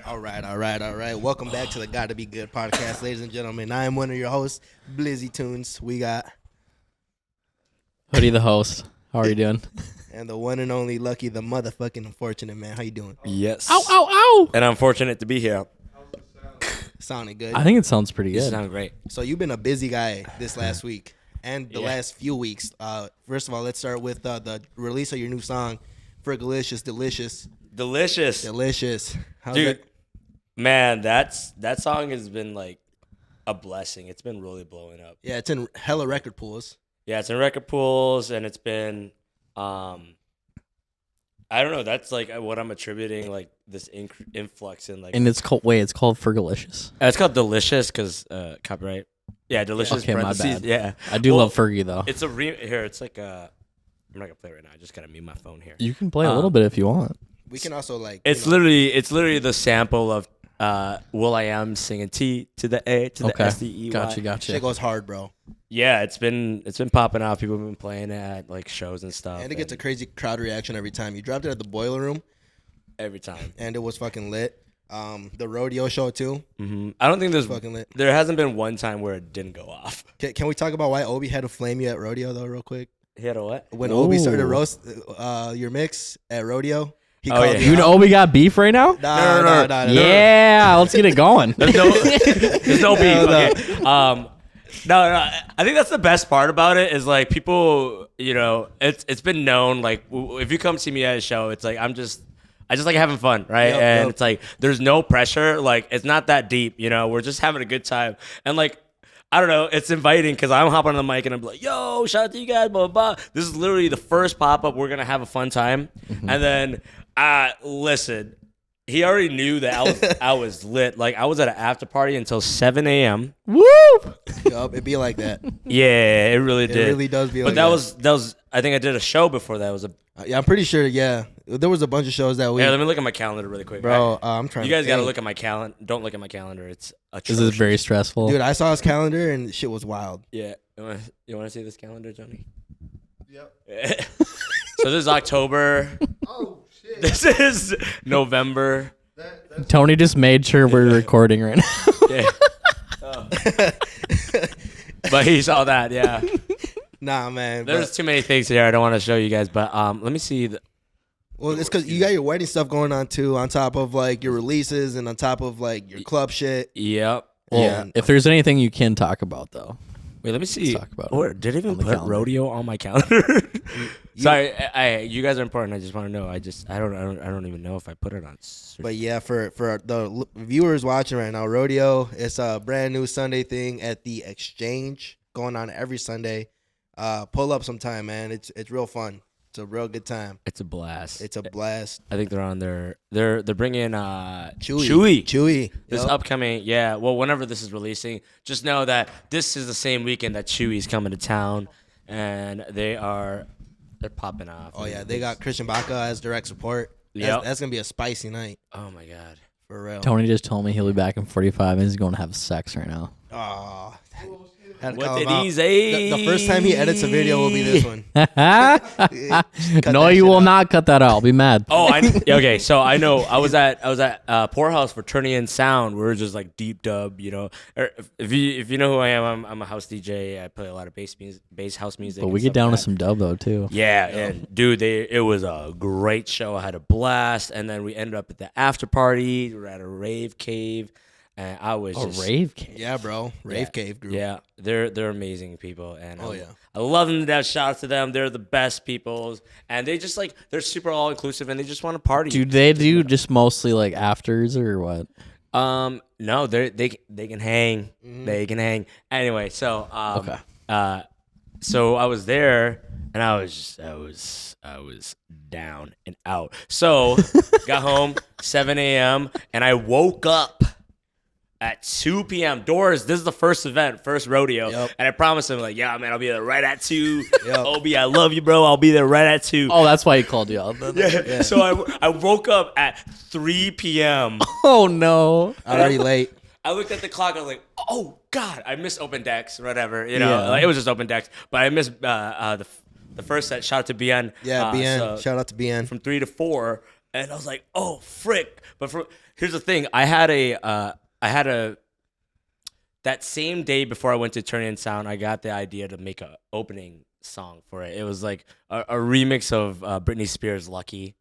All right. Welcome back to the Gotta Be Good podcast, ladies and gentlemen. I am one of your hosts, Blizzy Tunes. We got Hoodie the host. How are you doing? and the one and only Lucky, the motherfucking unfortunate man. How you doing? Yes. Ow, ow, ow! And I'm fortunate to be here. Sounding good. I think it sounds pretty You good. sound great. So you've been a busy guy this last week and the last few weeks. First of all, let's start with the release of your new song, Frigalicious, Delicious. How's Dude, that? man, that song has been like a blessing. It's been really blowing up. Yeah, it's in hella record pools. Yeah, it's in record pools, and it's been, I don't know. That's like what I'm attributing like this influx in like. And it's called Fergalicious. It's called Delicious because copyright. Yeah, Delicious. Okay, my parentheses. bad. Yeah, I do love Fergie though. It's a here. It's like a. I'm not gonna play it right now. I just gotta mute my phone here. You can play a little bit if you want. We can also like. It's literally the sample of Will I Am singing T to the A to the SDEY. Gotcha. Shit goes hard, bro. Yeah, it's been popping off. People have been playing it at like shows and stuff. And it gets a crazy crowd reaction every time. You dropped it at the Boiler Room. every time. And it was fucking lit. The rodeo show too. Mm-hmm. I don't think fucking lit. there hasn't been one time where it didn't go off. Can we talk about why Obi had to flame you at rodeo though, real quick? He had a what? When Obi started to roast your mix at rodeo, he called yeah. you. You know we got beef right now? Nah. Yeah, let's get it going. There's no beef. Okay. No, I think that's the best part about it is like people, it's been known like if you come see me at a show, it's like I just like having fun, right? Yep. It's like there's no pressure, like it's not that deep, we're just having a good time. And like I don't know, it's inviting because I'm hopping on the mic and I'm like, yo, shout out to you guys, blah, blah, blah. This is literally the first pop-up. We're going to have a fun time. Mm-hmm. And then, listen, he already knew that I was lit. Like, I was at an after party until 7 a.m. Woo! Yup, it be like that. Yeah, it really did. It really does be like that. But that was, I think I did a show before that. It was a. Yeah, I'm pretty sure, yeah. There was a bunch of shows that we... Yeah, let me look at my calendar really quick. Bro, I'm trying You guys got to look at my calendar. Don't look at my calendar. It's atrocious. This is very stressful. Dude, I saw his calendar and shit was wild. Yeah. You want to see this calendar, Johnny? Yep. So this is October. Oh, shit. This is November. Tony just made sure we're recording right now. Yeah. Oh. But he saw that, yeah. Nah, man. There's too many things here I don't want to show you guys, but let me see. Well, it's because you got your wedding stuff going on too, on top of like your releases and on top of like your club shit. Yep. Well, Yeah. if there's anything you can talk about though. Wait, let me see. Let's talk about Or it did it even on the put calendar. rodeo on my calendar? Sorry, you guys are important. I just want to know. I don't even know if I put it on. But yeah, for the viewers watching right now, rodeo, it's a brand new Sunday thing at the Exchange going on every Sunday. Pull up sometime, man. It's real fun. It's a real good time. It's a blast. It's a blast. I think they're on there. They're bringing Chewy. This Yep. upcoming, yeah. Well, whenever this is releasing, just know that this is the same weekend that Chewy's coming to town, and they're popping off. Oh yeah, they got Christian Baca as direct support. Yep. That's gonna be a spicy night Oh my god. for real. Tony just told me he'll be back in 45 and he's going to have sex right now. Oh, had to What call did him out. he say? The first time he edits a video will be this one. Cut No, that you shit will out. not cut that out. I'll be mad. Oh, okay. So I know I was at Poorhouse for Turning In Sound. We were just like deep dub, Or if you know who I am, I'm a house DJ. I play a lot of bass house music. But and we get stuff down like to that. some dub though too. Yeah, and dude, it was a great show. I had a blast, and then we ended up at the after party. We were at a rave cave, and I was A just rave cave. Yeah, bro. Rave Cave group. Yeah, they're amazing people, and Oh, yeah. I love them to death. Shout out to them. They're the best people, and they just they're super all inclusive, and they just want to party. Do they do just mostly like afters or what? No, they can hang. Mm-hmm. They can hang. Anyway, so Okay. so I was there, and I was down and out. So got home 7 a.m. and I woke up at 2 p.m. Doors, this is the first event, first rodeo. Yep. And I promised him, like, yeah, man, I'll be there right at 2. Yep. Obi, I love you, bro. I'll be there right at 2. Oh, that's why he called you out. Yeah. So I woke up at 3 p.m. Oh no. Already late. I looked at the clock. I was like, "Oh God, I missed open decks, whatever." Yeah. Like, it was just open decks, but I missed the first set. Shout out to BN. Yeah, BN. So Shout out to BN. from 3 to 4, And I was like, oh frick! But here's the thing: I had a that same day before I went to Turn In Sound, I got the idea to make a opening song for it. It was like a remix of Britney Spears' "Lucky,"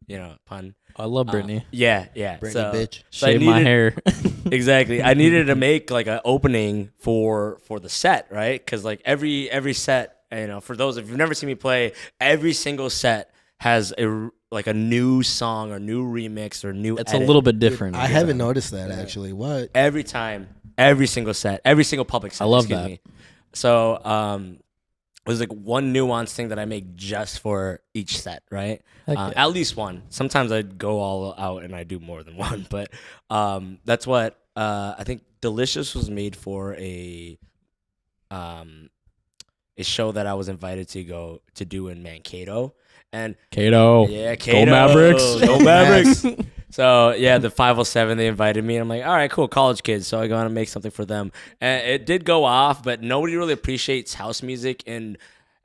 pun. I love Britney. Yeah. Britney, bitch. So Shave my hair. Exactly. I needed to make like an opening for the set, right? Because like every set, for those if you've never seen me play, every single set has a new song or new remix or new. It's edit. a little bit different. I haven't noticed that actually. What? Every time, every single set, every single public set. I love excuse that. me. So there's like one nuance thing that I make just for each set, right? Heck yeah. At least one. Sometimes I go all out and I do more than one, but that's what I think. Delicious was made for a show that I was invited to go to do in Mankato, and Kato. yeah, Kato. Go Mavericks. Go Mavericks. So yeah, the 507 they invited me, and I'm like, all right, cool, college kids. So I go on to make something for them, and it did go off, but nobody really appreciates house music in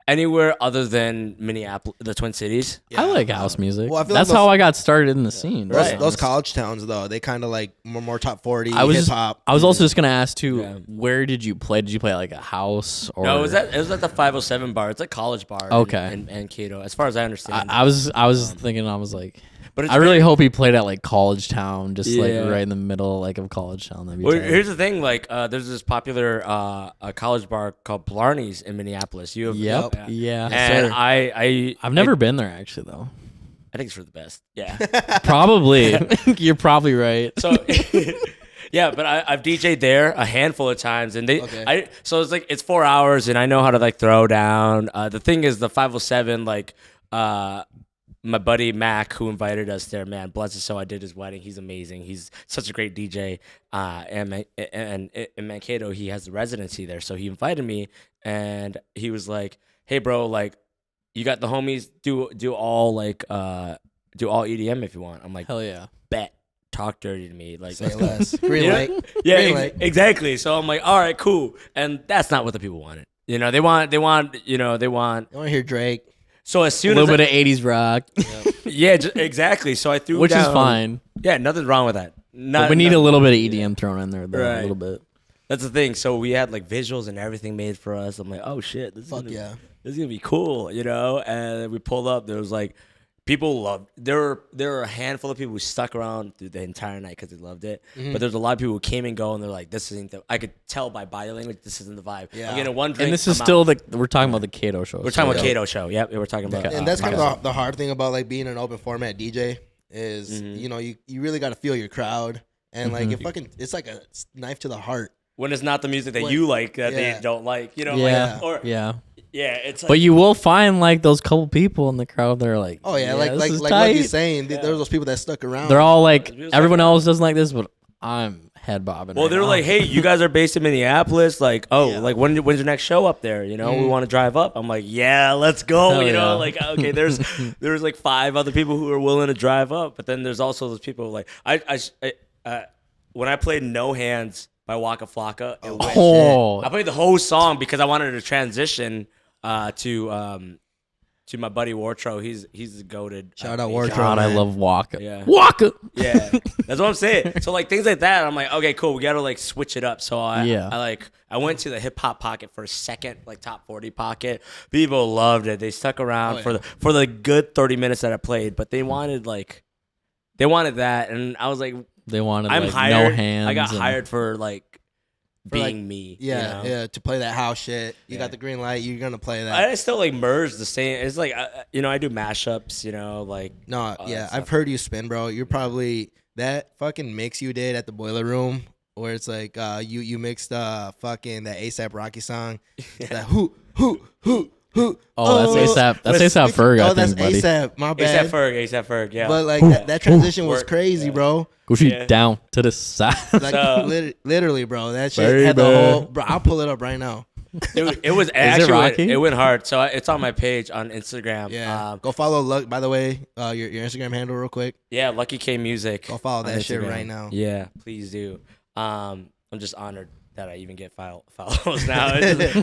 anywhere other than Minneapolis, the Twin Cities. I like house music. Well, I feel That's like how I got started in the scene. Right. Those college towns though, they kind of like more top 40 I was hip hop. I was also just gonna ask too. Yeah. Where did you play? Did you play like a house or? No, it was at the 507 bar. It's a college bar. Okay. In Mankato, as far as I understand. I was thinking. I was like, but it's I really hope he played at like College Town, just like Yeah. right in the middle like of College Town. That'd be Well, tight. here's the thing. Like, there's this popular a college bar called Blarney's in Minneapolis. You have Yep. Yeah. And sir. I've never been there actually though. I think it's for the best. Yeah. Probably. You're probably right. So. Yeah, but I've DJ'd there a handful of times, and Okay. so it's like it's 4 hours, and I know how to like throw down. The thing is, the 507, like, my buddy Mac, who invited us there, man, bless his soul. I did his wedding. He's amazing. He's such a great DJ. And in Mankato, he has the residency there, so he invited me, and he was like, "Hey, bro, like, you got the homies. Do all EDM if you want." I'm like, Hell yeah. bet. Talk dirty to me, like, Say let's go. less. Green Yeah. light. Yeah, Green light. exactly. So I'm like, all right, cool. And that's not what the people wanted. They want. I want to hear Drake. So as A soon little as bit of 80s rock, yeah, exactly. So I threw which down, is fine. Yeah, nothing's wrong with that. But we need a little bit of EDM thrown in there, though, Right. a little bit. That's the thing. So we had like visuals and everything made for us. I'm like, oh shit, this is gonna be cool, And we pulled up. There was like people loved. There were a handful of people who stuck around through the entire night because they loved it. Mm-hmm. But there's a lot of people who came and go, and they're like, this isn't the. I could tell by body language, this isn't the vibe. Yeah. I'm getting one drink. And this is I'm still out. we're talking about the Kato show. We're talking about Yeah. Kato show. Yep, we're talking about. And that's kind of the hard thing about like being an open format DJ is you really got to feel your crowd and like it's like a knife to the heart. when it's not the music that you like that Yeah. they don't like, Yeah. like, or Yeah. yeah, it's like, But you will find like those couple people in the crowd that are like, Oh yeah, this like is what tight." he's saying. There's those people that stuck around. They're all like, It's everyone like- else doesn't like this, but I'm head bobbing. well, right they're now. like, hey, you guys are based in Minneapolis. Like, oh, Yeah. like when's your next show up there? We want to drive up. I'm like, yeah, let's go. Hell yeah. Like, okay, there's like 5 other people who are willing to drive up, but then there's also those people like when I played No Hands by Waka Flocka, it went. Oh, I played the whole song because I wanted to transition to my buddy Wartro. He's goated. Shout out Wartro. God, I man. love Waka. Yeah. Waka. Yeah, that's what I'm saying. So like things like that, I'm like, okay, cool. We gotta like switch it up. So I went to the hip hop pocket for a second, like top 40 pocket. People loved it. They stuck around for the good 30 minutes that I played, but they wanted that, and I was like, They wanted I'm like hired. no hands. I got and- hired for like being like- me. Yeah, yeah, to play that house shit. You got the green light. You're gonna play that. I still like merge the same. It's like I do mashups. Like No, all yeah, that stuff. I've heard you spin, bro. You're probably that fucking mix you did at the Boiler Room, where it's like you mixed fucking that ASAP Rocky song, that who. Oh, that's ASAP. That's ASAP Ferg. Oh, I that's think, buddy. ASAP. My bad. ASAP Ferg. Yeah. But like that transition was Work. crazy, bro. Gucci Yeah. down to the side. Like So- literally, bro. That shit had the Baby. whole. Bro, I'll pull it up right now. It was actually Rocky? it went hard. So it's on my page on Instagram. Yeah, go follow Luck. By the way, your Instagram handle real quick. Yeah, Lucky K Music. Go follow on that shit Instagram. right now. Yeah, please do. I'm just honored. that I even get follows now.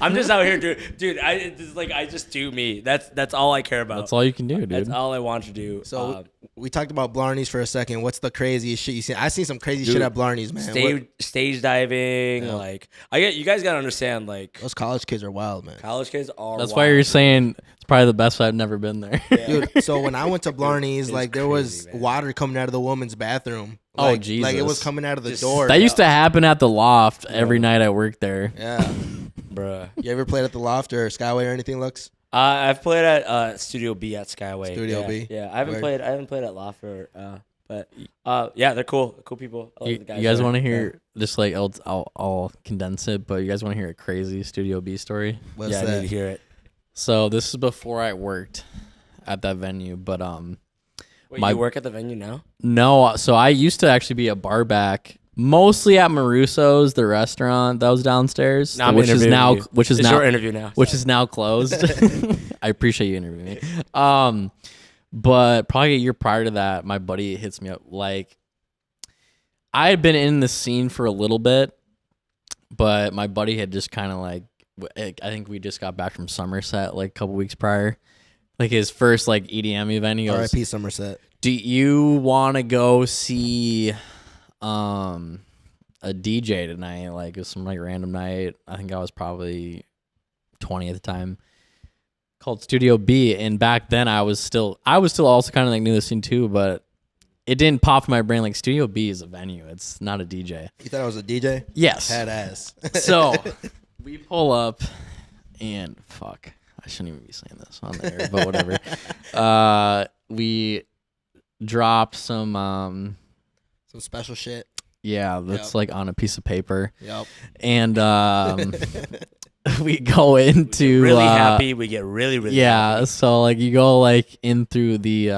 I'm just out here, dude. I just do me. That's all I care about. That's all you can do, dude. That's all I want to do. So we talked about Blarneys for a second. What's the craziest shit you seen? I seen some crazy shit at Blarneys, man. Stage diving, you guys gotta understand, like Those college kids are wild, man. college kids are. That's wild. why you're saying it's probably the best. I've never been there. Dude, so when I went to Blarneys, like there was crazy, man. water coming out of the woman's bathroom. Oh, Like, Jesus. Like it was coming out of the Just- door. That used to happen at the loft every night I worked there. Yeah. Bruh. You ever played at the Loft or Skyway or anything, Lux? I've played at Studio B at Skyway. Studio yeah, B? Yeah, I haven't Word. played at Loft but yeah, they're cool people. I like You the guys guys there. want to hear just like I'll condense it, but you guys want to hear a crazy Studio B story? What's Yeah, I that? need to hear it. So this is before I worked at that venue, but Wait, My- you work at the venue now? no. So I used to actually be a bar back, mostly at Marusso's, the restaurant that was downstairs, I'm which is interviewing now you. which is It's now your interview now. which is now closed. I appreciate you interviewing me. But probably a year prior to that, my buddy hits me up. Like, I had been in the scene for a little bit, but my buddy had just kind of like, I think we just got back from Somerset like a couple weeks prior, like his first like EDM event. He goes, R.I.P. Somerset. "Do you want to go see a DJ tonight? Like, it was some like random night. I think I was probably 20 at the time, called Studio B. And back then I was still also kind of like new to the scene too, but it didn't pop in my brain like Studio B is a venue. It's not a DJ. You thought I was a DJ? Yes. Had ass. So we pull up and fuck, I shouldn't even be saying this on there, but whatever. We dropped some Some special shit. yeah, that's Yep. like on a piece of paper. Yep. And we go into really happy. We get really yeah, happy. so like you go like in through the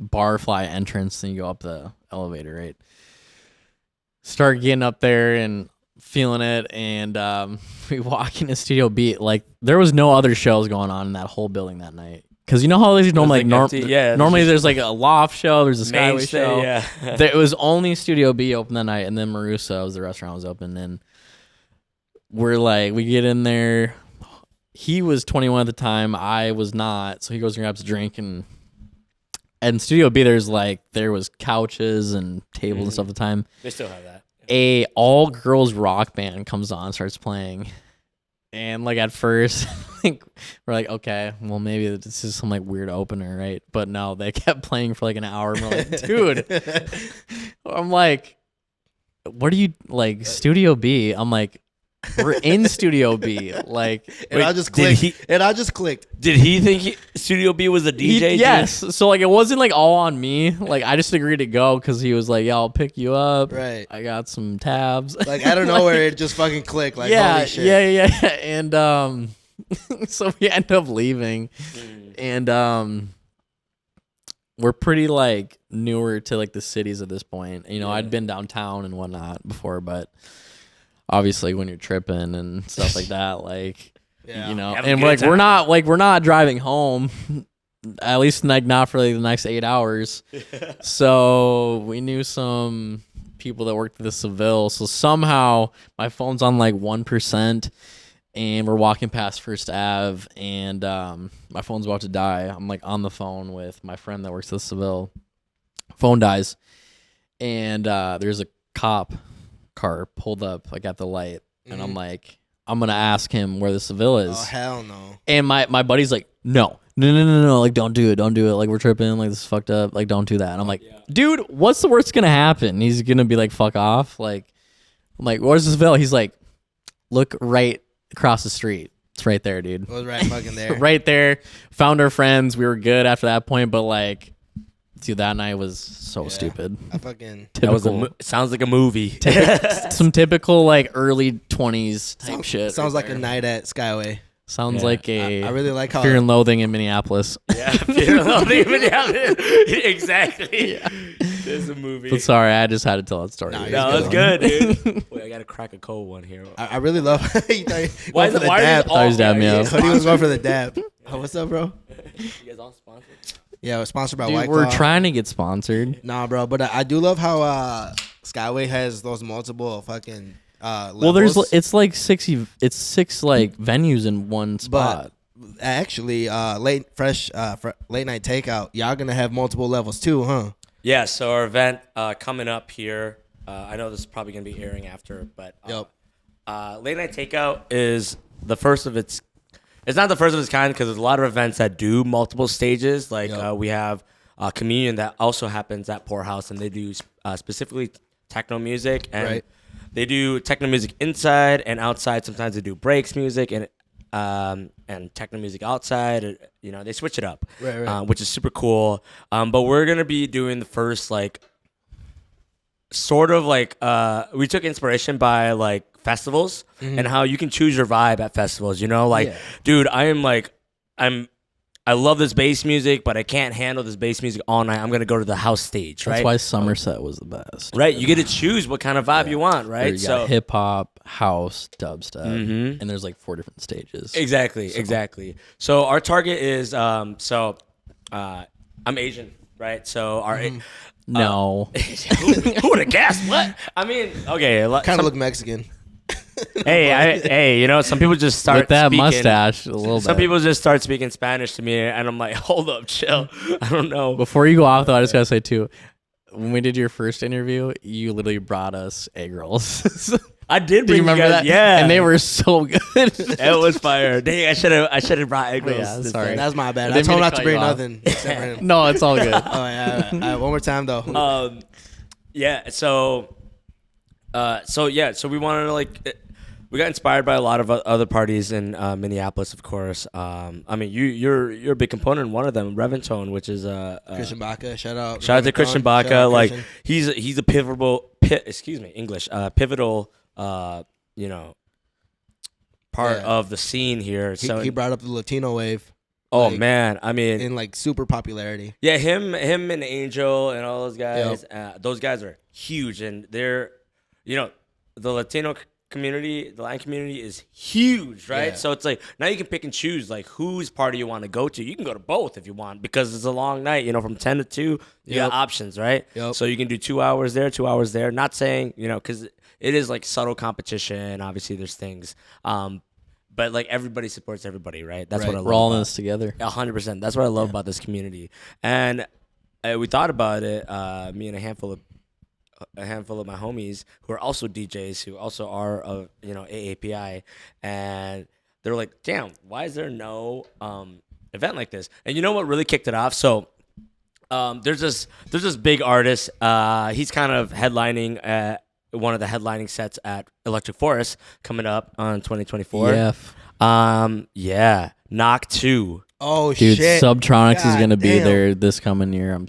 barfly entrance and you go up the elevator, right? Start getting up there and feeling it, and we walk into Studio B. Like there was no other shows going on in that whole building that night. Cause you know how there's normally like empty, yeah, normally just- there's like a loft show, there's a Skyway Mainstay, show. yeah. There was only Studio B open that night, and then Marusso's, the restaurant, was open. And we're like, we get in there. He was 21 at the time. I was not. So he goes and grabs a drink, and Studio B, there was couches and tables and stuff at the time. They still have that. A all girls rock band comes on, starts playing. And like at first, like we're like, okay, well maybe this is some like weird opener, right? But no, they kept playing for like an hour. And we're like, dude, I'm like, what are you like? Studio B? I'm like, we're in Studio B. Like, And I just clicked. Did he think Studio B was a DJ? yes. So like it wasn't like all on me. Like I just agreed to go because he was like, yeah, I'll pick you up. Right. I got some tabs. Like out of nowhere, it just fucking clicked. Like yeah, holy shit. yeah. And so we end up leaving, and we're pretty like newer to like the cities at this point. You know, I'd been downtown and whatnot before, but obviously when you're tripping and stuff like that, like Yeah. you know, Have a and good like time. we're not driving home. At least like not for like the next 8 hours. So we knew some people that worked at the Seville. So somehow my phone's on like 1%, and we're walking past First Ave, and my phone's about to die. I'm like on the phone with my friend that works at the Seville. Phone dies, and there's a cop car pulled up like at the light, and I'm like, I'm gonna ask him where the Seville is. Oh hell no. And my buddy's like, no, like don't do it, like we're tripping, like this is fucked up, like don't do that. And I'm like, dude, what's the worst gonna happen? He's gonna be like, fuck off. Like, I'm like, where's this Seville? He's like, look right across the street. It's right there, dude. It was right fucking there. Right there. Found our friends. We were good after that point, but like, dude, that night was so stupid. I fucking That was Typical, sounds like a movie. some typical like early 20s type shit. sounds right like there. a night at Skyway. Sounds Yeah. like a I really like how Fear and Loathing in Minneapolis. Yeah, exactly. There's a movie. But sorry, I just had to tell that story. Nah, No, It's that's good. good, dude. Wait, I gotta crack a cold one here. I really love. You thought- Why going for the why dab. is thought he was dabbing me up. Hoodie was going for the dab. Oh, what's up, bro? You guys all sponsored? Yeah, it was sponsored by Dude, White we're Claw. trying to get sponsored. Nah, bro, but I do love how Skyway has those multiple fucking Well, levels. it's like six like venues in one spot. But actually, late night takeout. Y'all gonna have multiple levels too, huh? Yeah. So our event coming up here. I know this is probably gonna be airing after, but late night takeout is the first of its. It's not the first of its kind because there's a lot of events that do multiple stages. Like we have communion that also happens at Poorhouse, and they do specifically techno music, and they do techno music inside and outside. Sometimes they do breaks music and techno music outside. You know, they switch it up, which is super cool. But we're gonna be doing the first sort of we took inspiration by festivals and how you can choose your vibe at festivals, you know, dude, I love this bass music, but I can't handle this bass music all night. I'm going to go to the house stage, right? That's why Somerset was the best. Right. You get to choose what kind of vibe you want, right? You got hip hop, house, dubstep, and there's 4 different stages. Exactly. So our target is, I'm Asian, right? So our, no. who would have guessed? What? I mean, okay. Kind of look Mexican. Hey, you know, some people just start with that speaking, mustache a little bit. Some people just start speaking Spanish to me, and I'm like, hold up, chill. I don't know. Before you go off, though, I just gotta say too, when we did your first interview, you literally brought us egg rolls. I did. Do you remember that? Yeah, and they were so good. It was fire. Dang, I should have brought egg rolls. Yeah, sorry, that's my bad. I told him not to bring nothing. No, it's all good. All right, one more time though. Yeah. So we wanted to we got inspired by a lot of other parties in Minneapolis, of course. I mean, you're a big component in one of them, Reventone, which is Christian Baca. Shout out to Christian Baca. He's a pivotal part of the scene here. So he brought up the Latino wave. Oh man, I mean, in super popularity. Yeah, him and Angel and all those guys. Those guys are huge, and they're, the Latino community, the Latin community is huge, right? Yeah. So it's now you can pick and choose whose party you want to go to. You can go to both if you want because it's a long night. From 10 to 2, you got options, right? Yep. So you can do 2 hours there, 2 hours there. Not saying because it is subtle competition. Obviously, there's things. But everybody supports everybody, right? That's what I love. We're all in this together. 100%. That's what I love about this community. And we thought about it. Me and a handful of my homies who are also DJs, who also are AAPI, and they're like, "Damn, why is there no event like this?" And you know what really kicked it off? So there's this big artist. He's kind of headlining one of the headlining sets at Electric Forest coming up on 2024. Yeah. Knock 2. Oh, dude, shit. Subtronics is going to be there this coming year. I want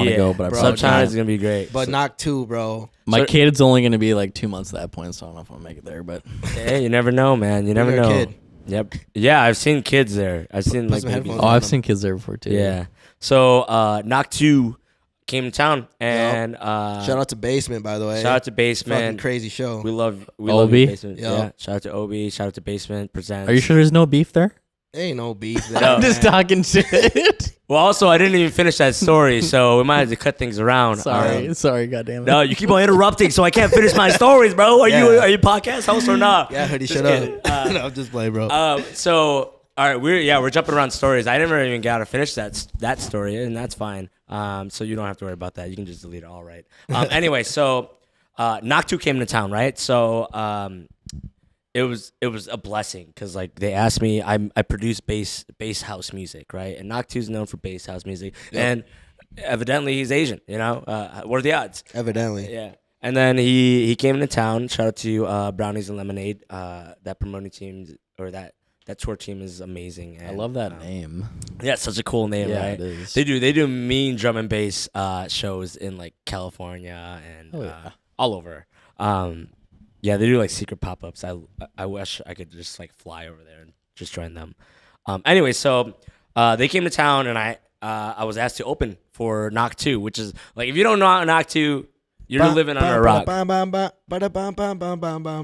to go, but Subtronics is going to be great. But Knock 2, bro. My kid's only going to be 2 months at that point, so I don't know if I'll make it there. But hey, you never know, man. You never know. Kid. Yep. Yeah, I've seen kids there. I've seen babies. I've seen kids there before too. Yeah. So Knock 2 came to town, and shout out to Basement, by the way. Shout out to Basement. Fucking crazy show. We love Basement. Yeah. Shout out to Obi. Shout out to Basement Presents. Are you sure there's no beef there? Ain't no beef there. No. I'm just talking shit. Well, also, I didn't even finish that story, so we might have to cut things around. Sorry, goddamn it. No, you keep on interrupting, so I can't finish my stories, bro. Are you podcast host or not? Yeah, hoodie, shut up. No, just play, bro. So all right, we're jumping around stories. I never even got to finish that story, and that's fine. So you don't have to worry about that. You can just delete it. All right. Anyway, so Knock 2 came to town, right? So it was a blessing because they asked me. I produce bass house music, right? And Knock 2 is known for bass house music, and evidently he's Asian. What are the odds? Evidently, yeah. And then he came into town. Shout out to Brownies and Lemonade. That promoting team or that tour team is amazing. And, I love that name. Yeah, it's such a cool name, right? It is. They do mean drum and bass shows in California and all over. Yeah, they do secret pop-ups. I wish I could just fly over there and just join them. Anyway, so they came to town, and I was asked to open for Knock 2, which is if you don't know Knock 2, you're living under a rock. If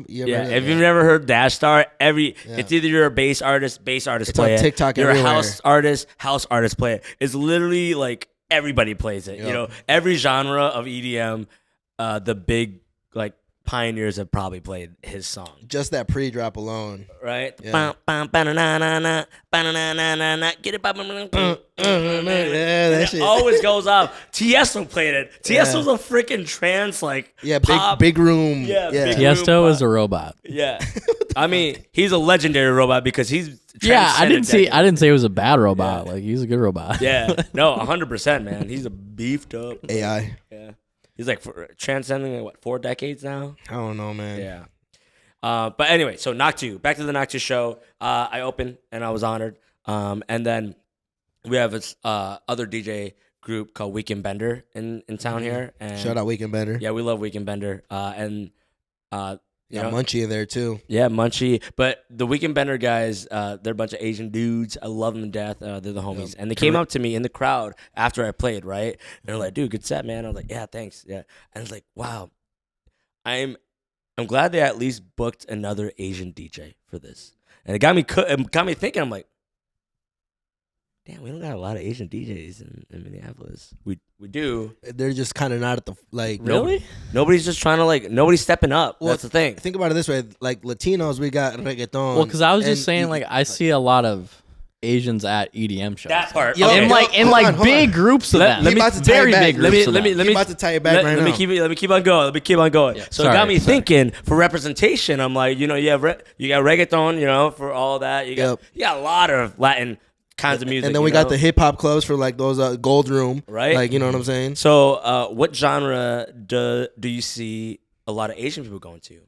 you've never heard Dash Star, it's either you're a bass artist play on TikTok it. You're everywhere. A house artist play it. It's literally everybody plays it. Every genre of EDM, the big pioneers have probably played his song. Just that pre-drop alone. Right? Yeah. Get it, Yeah, that shit. always goes off. Tiesto played it. Tiesto's a freaking trance like pop. big room. Yeah, yeah. big Tiesto is a robot. Yeah, I mean he's a legendary robot because he's Yeah, I didn't say transcended it was a bad robot. Like he's a good robot. Yeah, no, 100%, man. He's a beefed up AI. Yeah, he's like transcending what 4 decades now. I don't know, man. Yeah. But anyway, so NOC 2. Back to the NOC 2 show. I opened and I was honored. And then we have this other DJ group called Weekend Bender in town here. And Shout out Weekend Bender. yeah, we love Weekend Bender. You know, Munchie in there too. yeah, Munchie. But the Weekend Bender guys, they're a bunch of Asian dudes. I love them to death. They're the homies. And they came up to me in the crowd after I played, right? They're like, dude, good set, man. I was like, yeah, thanks. Yeah. And it's like, wow, I'm glad they at least booked another Asian DJ for this. And it got me thinking, I'm like, damn, we don't got a lot of Asian DJs in Minneapolis. We do. They're just kind of not at the like. Really? Nobody's just trying to nobody's stepping up. Well, That's the thing. Think about it this way: like Latinos, we got reggaeton. Well, because I was just and saying, like, I see a lot of Asians at EDM shows. That part. Yo, okay. And Hold on. big groups of them. He about to tie Very it back. big groups of them. He about to tie it back right let now. me keep on going. Yeah, So it got me thinking for representation. I'm like, you know, you got reggaeton, you know, for all that. You got a lot of Latin kinds of music. And then we got the hip hop clubs for like those Gold Room, Right. Like, you know what I'm saying? So what genre do you see a lot of Asian people going to?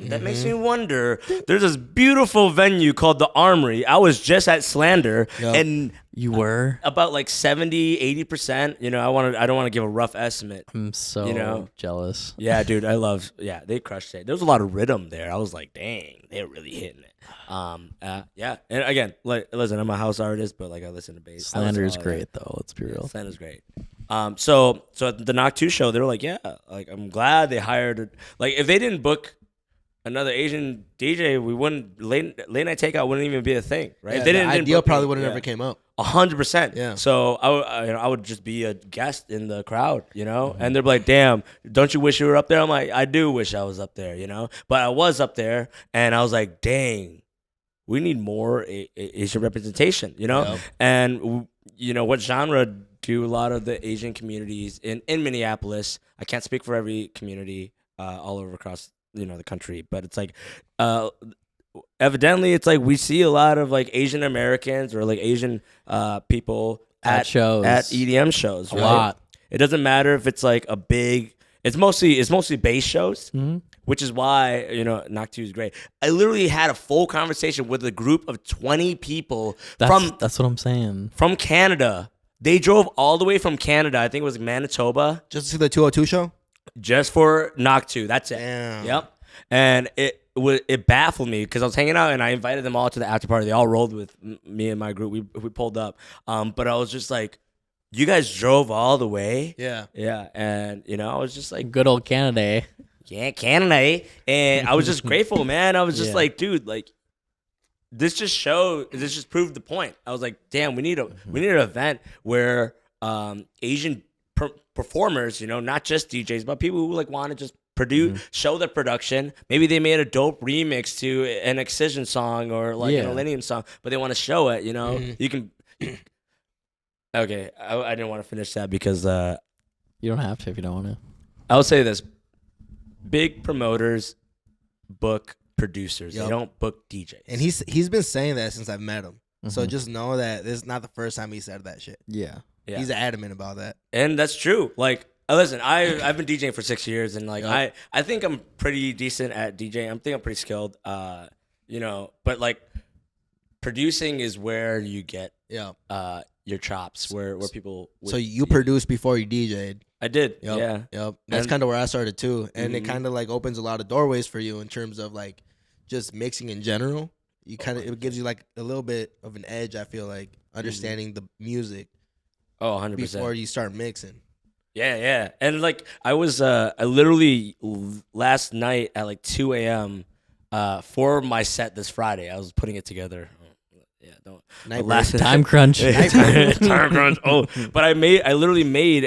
That makes me wonder. There's this beautiful venue called the Armory. I was just at Slander, and You were? about like 70-80%. You know, I don't want to give a rough estimate. I'm so jealous. Yeah, dude, they crushed it. There was a lot of rhythm there. I was like, dang, they're really hitting it. Yeah, and again, like, listen, I'm a house artist, but like I listen to bass. Slander is great, though. Let's be real. Slander's great. So at the NOC 2 show, they were like, yeah, like I'm glad they hired. Like, if they didn't book another Asian DJ, we wouldn't late night takeout wouldn't even be a thing, right? Yeah, if they didn't Ideal book probably me, would have never came up. 100%. Yeah. So I would just be a guest in the crowd, you know, and they're like, "Damn, don't you wish you were up there?" I'm like, "I do wish I was up there, you know," but I was up there, and I was like, "Dang, we need more Asian representation," you know. Yep. And you know what genre do a lot of the Asian communities in Minneapolis? I can't speak for every community all over across the country, but it's like evidently it's like we see a lot of like Asian Americans or like Asian people at shows, at EDM shows, a right? lot. It doesn't matter if it's like a big. It's mostly bass shows, which is why NOC 2 is great. I literally had a full conversation with a group of 20 people That's what I'm saying. from Canada. They drove all the way from Canada. I think it was Manitoba, Just to see the 202 show? just for NOC 2. That's it. Damn. Yep. And it baffled me because I was hanging out and I invited them all to the after party. They all rolled with me and my group. We pulled up. But I was just like, you guys drove all the way? Yeah. Yeah. And, I was just like, Good old Canada, eh? yeah, Canada, eh? And I was just grateful, man. I was just like, dude, like, this just proved the point. I was like, damn, we need an event where Asian performers, not just DJs, but people who like want to just produce, show their production. Maybe they made a dope remix to an Excision song or like an Millennium song, but they want to show it. You can. Okay, I didn't want to finish that because You don't have to if you don't want to. I'll say this: big promoters book producers. Yep. They don't book DJs. And he's been saying that since I've met him. So just know that this is not the first time he said that shit. Yeah. Yeah. He's adamant about that. And that's true. Like, listen, I've been DJing for 6 years, and like I think I'm pretty decent at DJing. I think I'm pretty skilled. But like producing is where you get your chops, where people. So you produced before you DJ'd. I did. Yep. Yeah. Yep. That's kind of where I started too, and it kind of like opens a lot of doorways for you in terms of like just mixing in general. It gives you like a little bit of an edge. I feel like understanding the music. Oh, 100%. Before you start mixing. Yeah. And like I was I literally last night at like 2 a.m. For my set this Friday, I was putting it together. Yeah, don't. Last Time crunch. Time crunch. Oh, but I literally made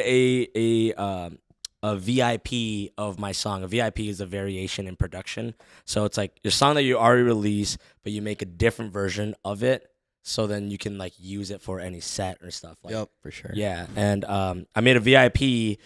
a VIP of my song. A VIP is a variation in production. So it's like your song that you already released, but you make a different version of it. So then you can like use it for any set or stuff. Like, Yep. For sure. yeah. And I made a VIP.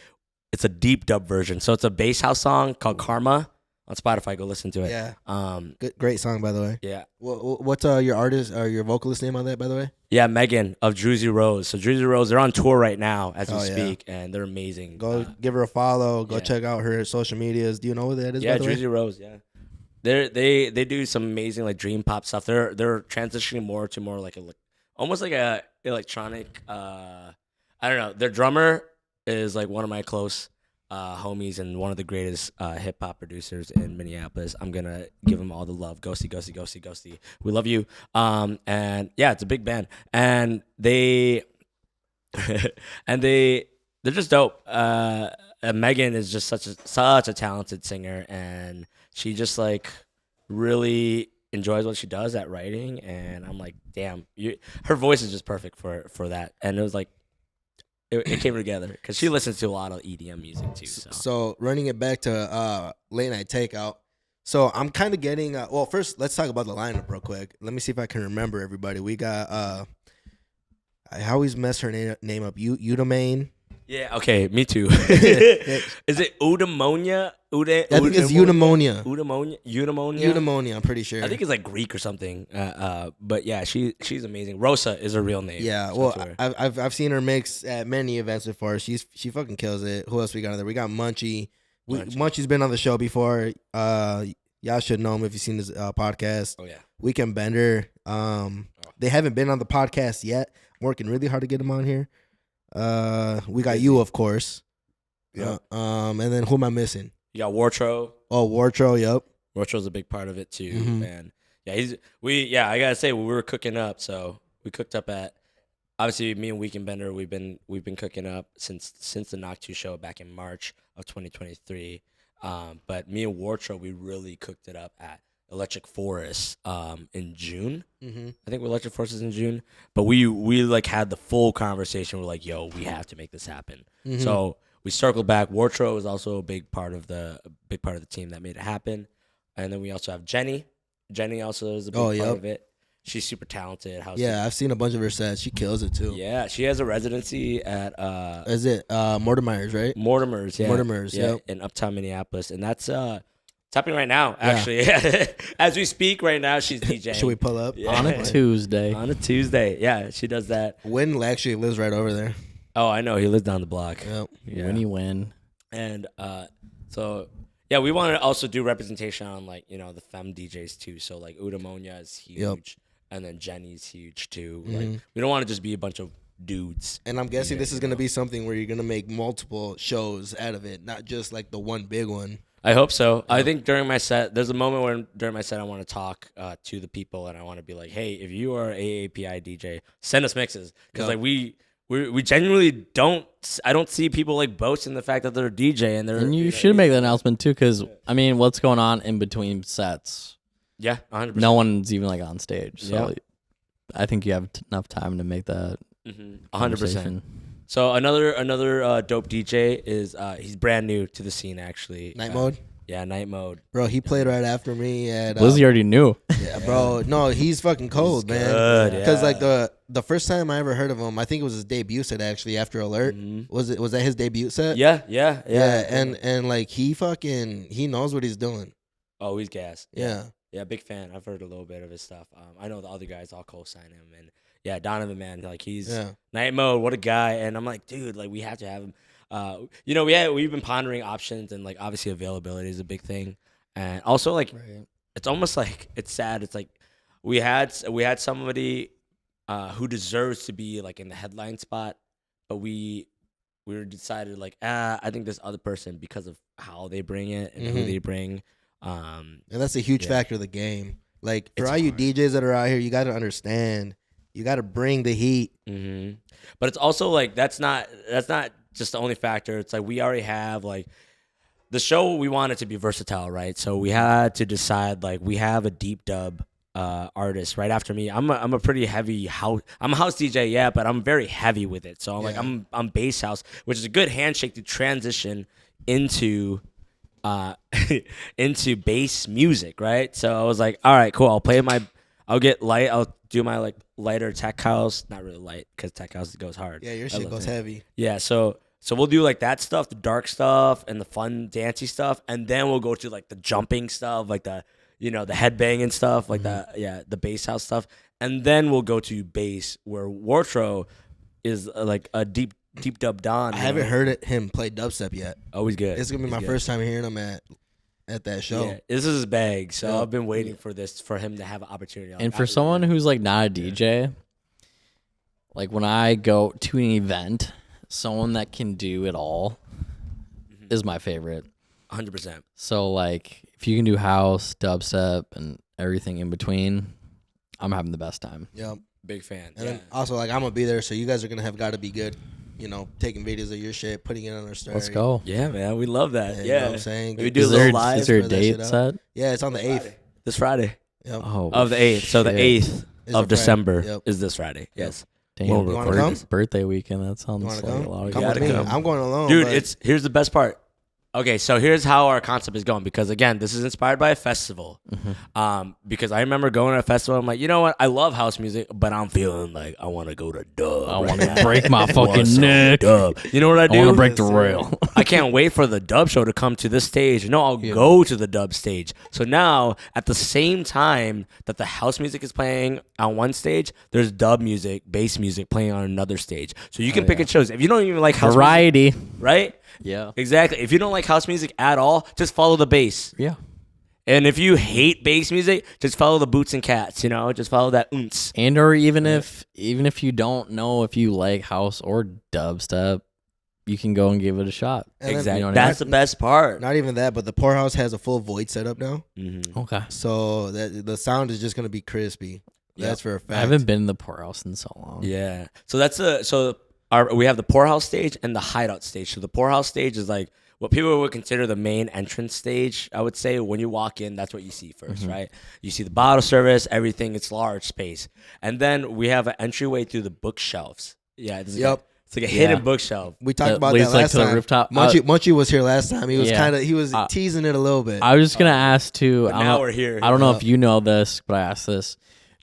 It's a deep dub version. So it's a bass house song called Karma on Spotify. Go listen to it. Yeah. Great song, by the way. Yeah. What's your artist or your vocalist name on that, by the way? Yeah, Megan of Druzy Rose. So Druzy Rose, they're on tour right now as we Oh, yeah. speak, and they're amazing. Go give her a follow. Go yeah. check out her social medias. Do you know what that is? Yeah, by the way? Druzy Rose. Yeah, they do some amazing like dream pop stuff. They're transitioning more to like almost like a electronic. I don't know. Their drummer is like one of my close homies and one of the greatest hip hop producers in Minneapolis. I'm gonna give him all the love. Ghosty. We love you. And yeah, it's a big band, and they're just dope. And Megan is just such a talented singer, and she just like really enjoys what she does at writing. And I'm like, damn, her voice is just perfect for that. And it was like. It came together because she listens to a lot of EDM music too. So running it back to late night takeout. So I'm kind of getting. Well, first let's talk about the lineup real quick. Let me see if I can remember everybody. We got. I always mess her name up. Udamain. Yeah. Okay. Me too. Is it eudaimonia? I think it's eudaimonia. Eudaimonia. I'm pretty sure. I think it's like Greek or something. But yeah, she's amazing. Rosa is her real name. Yeah. Well, I've seen her mix at many events before. She fucking kills it. Who else we got in there? We got Munchie. Munchie's been on the show before. Y'all should know him if you've seen this podcast. Oh yeah. Weekend Bender. They haven't been on the podcast yet. I'm working really hard to get them on here. We got you, of course. Yeah. And then who am I missing? You got Wartro. Oh, Wartro. Yep. Wartro's a big part of it too, Mhm. man. Yeah, I gotta say we were cooking up. So we cooked up at obviously me and Weekend Bender. We've been cooking up since the NITE 2 show back in March of 2023. But me and Wartro, we really cooked it up at Electric Forest in June. Mm-hmm. I think Electric Forest is in June. But we like had the full conversation. We're like, yo, we have to make this happen. Mhm. So we circled back. Wartro is also a big part of the team that made it happen. And then we also have Jenny. Jenny also is a big part of it. She's super talented. Yeah, I've seen a bunch of her sets. She kills it too. Yeah, she has a residency at Is it Mortimer's, right? Mortimer's, yeah. Mortimer's, yeah, yep. in Uptown Minneapolis. And that's it's happening right now, actually. As we speak right now, she's DJing. Should we pull up? Yeah. On a Tuesday. On a Tuesday. Yeah, she does that. Wynn actually lives right over there. Oh, I know. He lives down the block. Yep. Yeah. When you win. And so yeah, we want to also do representation on like, the femme DJs too. So like Eudaimonia is huge. Yep. And then Jenny's huge too. Mhm. Like we don't want to just be a bunch of dudes. And I'm guessing this is going to be something where you're going to make multiple shows out of it, not just like the one big one. I hope so. I think during my set, there's a moment when during my set I want to talk to the people and I want to be like, hey, if you are a API DJ, send us mixes because like we genuinely don't. I don't see people like boasting the fact that they're a DJ and they're. And you should make the announcement too, because I mean, what's going on in between sets? Yeah, 100%. No one's even like on stage, so Yeah. I think you have enough time to make that. 100%. So another dope DJ is he's brand new to the scene actually. Night Mode? Yeah, Night Mode. Bro, he played right after me at Lizzie already knew. yeah, bro. No, he's fucking cold, man. good, Because yeah. like the first time I ever heard of him, I think it was his debut set actually after Alert. Was that his debut set? Yeah. And like he knows what he's doing. Oh, he's gas. Yeah. Yeah, big fan. I've heard a little bit of his stuff. I know the other guys all co-sign him, and yeah, Donovan, man, like he's Night Mode. What a guy! And I'm like, dude, like we have to have him. We've been pondering options, and like obviously availability is a big thing, and also like it's almost like it's sad. It's like we had somebody who deserves to be like in the headline spot, but we were decided like I think this other person because of how they bring it and who they bring. And that's a huge factor of the game. Like for It's all you hard. DJs that are out here, you got to understand. You got to bring the heat. Mm-hmm. But it's also like that's not just the only factor. It's like we already have like the show. We want it to be versatile, right? So we had to decide like we have a deep dub artist right after me. I'm a pretty heavy house. I'm a house DJ, yeah, but I'm very heavy with it. So I'm bass house, which is a good handshake to transition into into bass music, right? So I was like, all right, cool. I'll do my like lighter tech house. Not really light because tech house goes hard. Yeah, your shit goes heavy. Yeah, so we'll do like that stuff, the dark stuff and the fun dancey stuff, and then we'll go to like the jumping stuff, like the the headbanging stuff, like the bass house stuff, and then we'll go to bass where Wartro is like a deep dub Don. I haven't heard him play dubstep yet. Always good. It's gonna be my first time hearing him at that show. Yeah, this is his bag, so I've been waiting for him to have an opportunity. And for someone who's like not a DJ, like when I go to an event, someone that can do it all is my favorite. 100%. So like if you can do house, dubstep, and everything in between, I'm having the best time. Yep. Big fan. And then also like I'm gonna be there, so you guys are gonna have got to be good. Taking videos of your shit, putting it on our story. Let's go. Yeah, man, we love that. Yeah, Yeah, you know what I'm saying? We do Is a little live. Is there a for that date shit out. set? Yeah, it's on the 8th. This Friday. Yep. Oh, Of the 8th. So the shit. 8th Is of the December Friday. Yep. is this Friday. Yes. Damn, Well, You wanna recording come? this. birthday weekend. That sounds You want like to a come? lot of Come gotta with me. come. I'm going alone. Dude, but here's the best part. Okay, so here's how our concept is going, because again, this is inspired by a festival. Because I remember going to a festival, I'm like, you know what? I love house music, but I'm feeling like I want to go to dub. I want to break my fucking neck. Dub. You know what I do? I want to break the rail. I can't wait for the dub show to come to this stage. No, I'll go to the dub stage. So now, at the same time that the house music is playing on one stage, there's dub music, bass music playing on another stage. So you can pick and choose. If you don't even like house Variety. music, right? Yeah. Exactly. If you don't like house music at all, just follow the bass. Yeah. And if you hate bass music, just follow the boots and cats, just follow that oonce. And or even if you don't know if you like house or dubstep, you can go and give it a shot. And then- Exactly. You know what I mean? That's the best part. Not even that, but the poorhouse has a full void setup now, Okay. so that the sound is just gonna be crispy. That's for a fact. I haven't been in the poorhouse in so long. Yeah. So we have the poorhouse stage and the hideout stage. So the poorhouse stage is like what people would consider the main entrance stage. I would say when you walk in, that's what you see 1st, right? You see the bottle service, everything. It's large space, and then we have an entryway through the bookshelves. Yeah. It's like a hidden bookshelf. We talked That about leads, that like, last to the time. rooftop. Munchie was here last time. He was Yeah. he was teasing it a little bit. I was just gonna ask too. But now we're here. I don't know if you know this, but I asked this.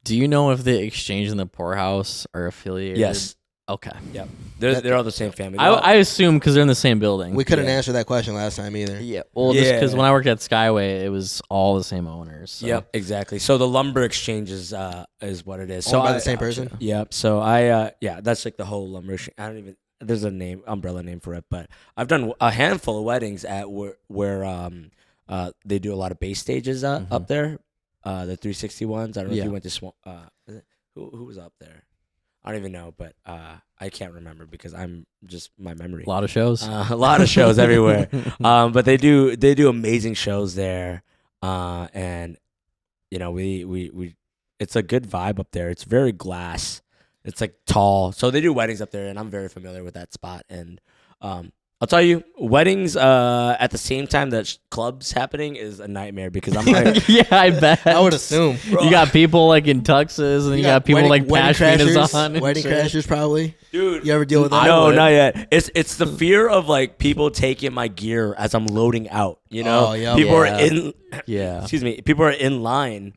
Do you know if the exchange and the poorhouse are affiliated? Yes. Okay. Yep. They're all the same family. I assume because they're in the same building. we couldn't answer that question last time either. Yeah. Well, just because Yeah. when I worked at Skyway, it was all the same owners. So. Yep, exactly. So the lumber exchange is what it is. Owned So by the same person. Yep. So that's like the whole lumber exchange. I don't even. There's a umbrella name for it, but I've done a handful of weddings at where they do a lot of bass stages up there, the 360 ones. I don't know if you went to who was up there. I don't even know, but I can't remember because I'm just my memory. A lot of shows. A lot of shows everywhere. But they do amazing shows there, and we it's a good vibe up there. It's very glass. It's like tall, so they do weddings up there, and I'm very familiar with that spot. And I'll tell you, weddings at the same time that clubs happening is a nightmare because I'm like, Yeah, I bet. I would assume. You got people like in tuxes, and you got people like pashminas on. and Wedding shit. crashers, probably. dude, You ever deal with that? no, not yet. It's the fear of like people taking my gear as I'm loading out. Oh, yeah. People are Yeah. in. Yeah. Excuse me. People are in line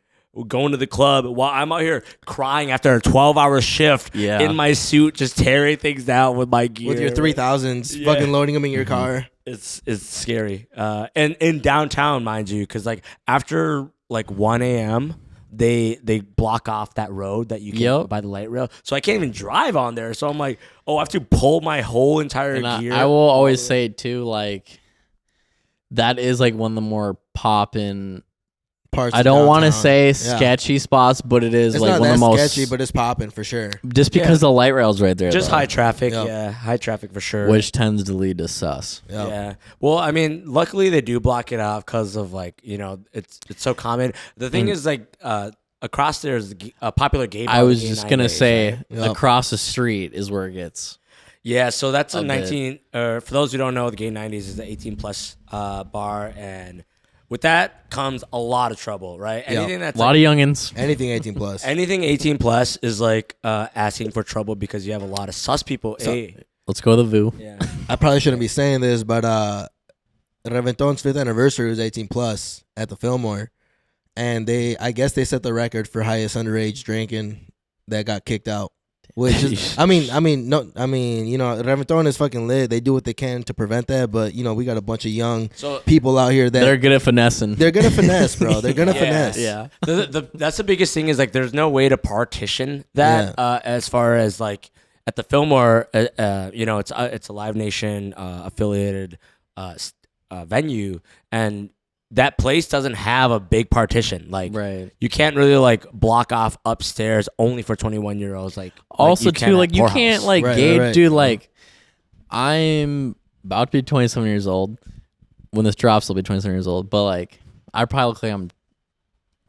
going to the club while I'm out here crying after a 12-hour shift Yeah. in my suit, just tearing things down with my gear. With your 3000s, Yeah. fucking loading them in your car. It's scary. And in downtown, mind you, because like after like 1 a.m. They block off that road that you can by the light rail, so I can't even drive on there. So I'm like, I have to pull my whole entire And gear. I will always say too, like that is like one of the more poppin'. Parts I of don't want to downtown. say Yeah. sketchy spots, but it is It's like not one that of the most sketchy, but it's popping for sure. just because the light rail's right there. just though, high traffic, Yep. yeah, high traffic for sure. which tends to lead to sus. Yep. Yeah. Well, I mean, luckily they do block it off because of like it's so common. The thing is like across there's a popular gay bar. I was gay just 9 gonna days, say right? Yep. across the street is where it gets. Yeah. So that's a bit. 19. For those who don't know, the gay 90s is the 18 plus bar, and with that comes a lot of trouble, right? Anything that's A lot of youngins. Anything 18 plus. anything 18 plus is like asking for trouble because you have a lot of sus people. Let's go to the VU. Yeah. I probably shouldn't be saying this, but Reventon's 5th anniversary was 18 plus at the Fillmore, and I guess they set the record for highest underage drinking that got kicked out. Which is, I mean, you know, Reventon is fucking lit. They do what they can to prevent that, but you know, we got a bunch of young people out here that they're good at finessing. They're gonna finesse, bro. They're gonna finesse. Yeah. That's the biggest thing is like there's no way to partition that as far as like at the Fillmore, you know, it's a Live Nation affiliated venue, and that place doesn't have a big partition. Like, you can't really like block off upstairs only for 21-year-olds. Like, also you too, like you can't like gauge, right. dude. Like, I'm about to be 27 years old. When this drops, I'll be 27 years old. But like, I probably look like I'm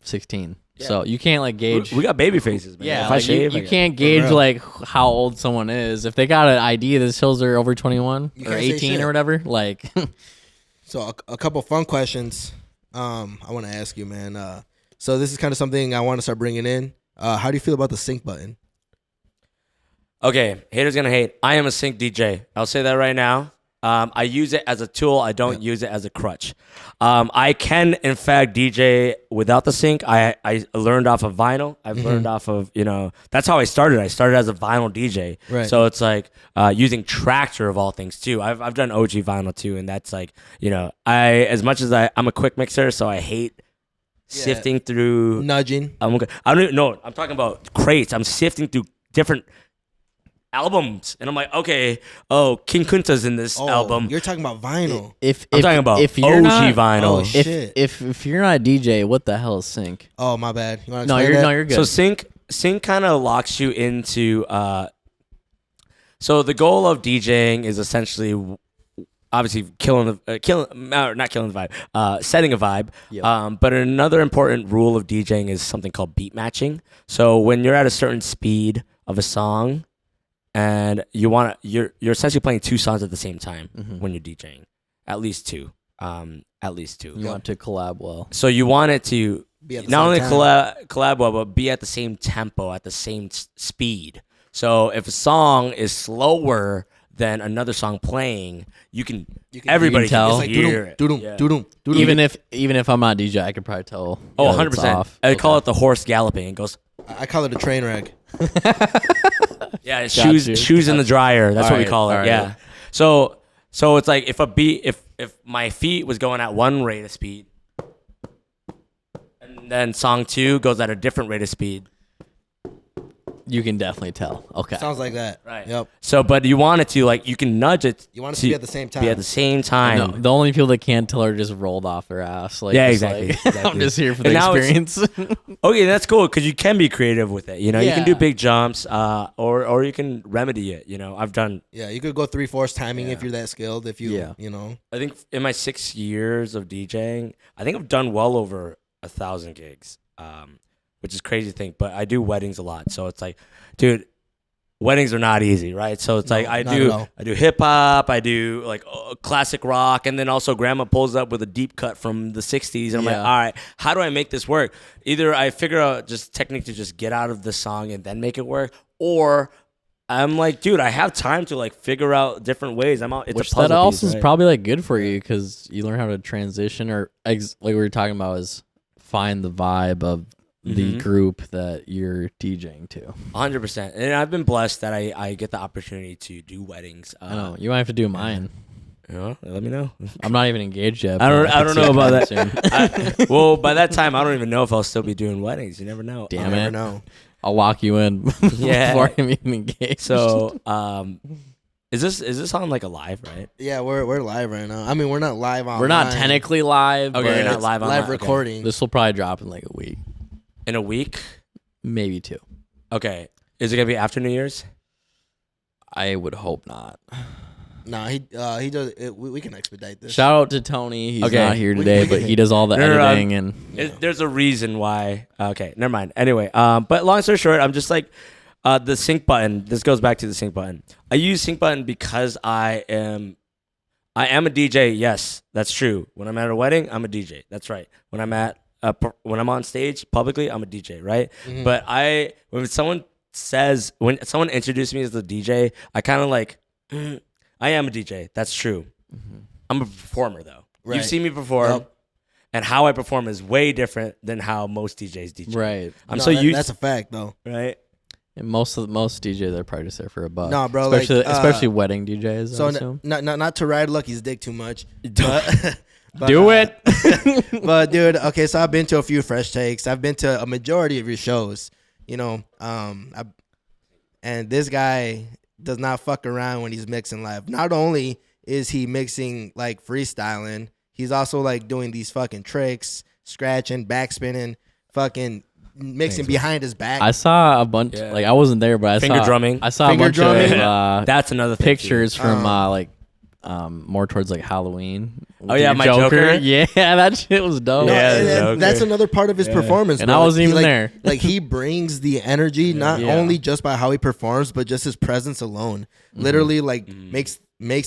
16. Yeah. So you can't like gauge. We got baby faces, man. Yeah, if like, I shave, you can't gauge like how old someone is. If they got an ID that shows they're over 21 or 18 or whatever, like. So a couple fun questions I want to ask you, man. So this is kind of something I want to start bringing in. How do you feel about the sync button? Okay, haters gonna hate. I am a sync DJ. I'll say that right now. I use it as a tool. I don't use it as a crutch. I can, in fact, DJ without the sync. I learned off of vinyl. I've learned off of, you know, that's how I started. I started as a vinyl DJ. Right. So it's like using Tractor of all things too. I've done OG vinyl too, and that's like, you know, as much as I'm a quick mixer, so I hate sifting through nudging. I don't even know. I'm talking about crates. I'm sifting through different albums, and I'm like, okay, King Kunta's in this album. You're talking about vinyl. I'm talking about if you're OG not, vinyl. Oh, shit. If you're not a DJ, what the hell is sync? Oh, my bad. You wanna No, explain that? you're good. So sync kind of locks you into. So the goal of DJing is essentially, obviously, not killing the vibe, setting a vibe. Yep. But another important rule of DJing is something called beat matching. So when you're at a certain speed of a song, and you're essentially playing two songs at the same time when you're DJing, at least two. You want to collab well. So you want it to Be at the not same only time. collab well, but be at the same tempo, at the same speed. So if a song is slower than another song playing, everybody tell. can hear it. Doodum. Even if I'm not DJ, I could probably tell. Oh, that it's 100%. off. I call it the horse galloping. It goes. I call it a train wreck. Yeah, shoes in the dryer. That's what we call it. right. Yeah. So it's like if my feet was going at one rate of speed, and then song 2 goes at a different rate of speed. You can definitely tell. Okay. Sounds like that. Right. Yep. So, but you want it to, like, you can nudge it. You want it to be at the same time. Be at the same time. No, the only people that can't tell are just rolled off their ass. Like, Yeah, just exactly, like, exactly. I'm just here for And the now it's- experience. Okay, that's cool because you can be creative with it. You know, you can do Yeah. big jumps, or you can remedy it. You know, I've done. Yeah, you could go 3/4 timing if you're that skilled. If you, you know. I think in my 6 years of DJing, I think I've done well over 1,000 gigs, which is crazy to think. But I do weddings a lot, so it's like, dude, weddings are not easy, right? So it's like I not at all. do hip hop, I do like classic rock, and then also grandma pulls up with a deep cut from the 60s, and I'm like, all right, how do I make this work? Either I figure out just technique to just get out of the song and then make it work, or I'm like, dude, I have time to like figure out different ways. I'm out. It's Which a puzzle that also piece, is right? probably like good for you because you learn how to transition or like we were talking about is find the vibe of the group that you're DJing to. 100%. And I've been blessed that I get the opportunity to do weddings. I know you might have to do mine. You know, let me know. I'm not even engaged yet. I but don't could know see about it that. soon. Well, by that time, I don't even know if I'll still be doing weddings. You never know. Damn You never it! know. I'll lock you in Yeah. before I'm even engaged. So, is this on like a live, right? Yeah, we're live right now. I mean, we're not live on. we're not technically live. Okay, but you're not live on live okay. recording. This will probably drop in like a week, In a week? maybe 2. Okay. Is it gonna be after New Year's? I would hope not. Nah, he does. We can expedite this. Shout out to Tony. He's Okay. not here today, but he does all the No, no, no, editing and. There's a reason why. Okay, never mind. Anyway, but long story short, I'm just like the sync button. This goes back to the sync button. I use sync button because I am a DJ. Yes, that's true. When I'm at a wedding, I'm a DJ. That's right. When I'm on stage publicly, I'm a DJ. Right. But when someone introduces me as the DJ, I kind of like. I am a DJ. That's true. I'm a performer though. Right. You've seen me perform. Yep. And how I perform is way different than how most DJs DJ. Right. I'm No, so used. That's a fact, though. Right. And most DJs are probably just there for a buck. Nah, bro, Especially, like, especially wedding DJs. So I assume. not to ride Lucky's dick too much, but Do it. But dude, okay, so I've been to a few Fresh Takes. I've been to a majority of your shows. You know, and this guy does not fuck around when he's mixing live. Not only is he mixing like freestyling, he's also like doing these fucking tricks, scratching, backspinning, fucking mixing behind his back. I saw a bunch. Yeah. Like I wasn't there, but Finger drumming. I saw Finger a bunch drumming. of That's another thing, pictures too. from more towards like Halloween. Oh, yeah, Your my Joker? Yeah, that shit was dope. No, Yeah, and Joker. that's another part of his performance. And bro. I wasn't He, even like, there. Like he brings the energy, not Yeah. only just by how he performs, but just his presence alone. Literally, like makes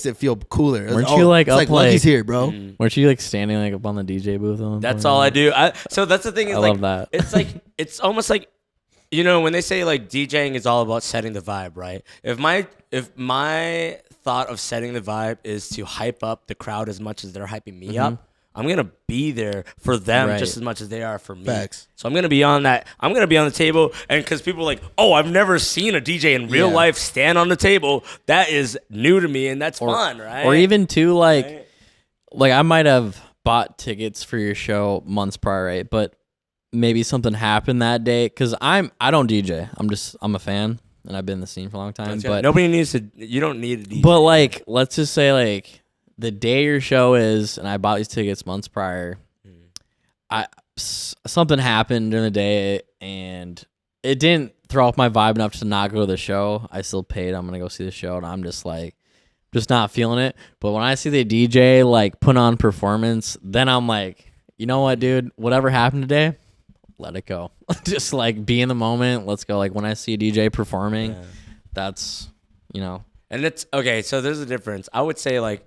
it feel cooler. It's, Weren't you, like, it's up, like Lucky's like- here, bro? Weren't you like standing like up on the DJ booth? That's all I do. So that's the thing. Is I like, love that. It's like it's almost like, you know, when they say like DJing is all about setting the vibe, right? If my thought of setting the vibe is to hype up the crowd as much as they're hyping me up, I'm gonna be there for them Right. just as much as they are for me. Facts. So I'm gonna be on that. I'm gonna be on the table, and because people are like, oh, I've never seen a DJ in real Yeah. life stand on the table. That is new to me, and that's fun, right? Or even too like, Right. like I might have bought tickets for your show months prior, right? But maybe something happened that day because I don't DJ. I'm a fan, and I've been in the scene for a long time. But nobody needs to. You don't need a DJ. But like, let's just say like the day your show is, and I bought these tickets months prior. Something happened during the day, and it didn't throw off my vibe enough to not go to the show. I still paid. I'm gonna go see the show, and I'm just not feeling it. But when I see the DJ like put on performance, then I'm like, you know what, dude? Whatever happened today, let it go. Just like be in the moment. Let's go. Like when I see a DJ performing, that's, you know. And it's okay. So there's a difference. I would say like,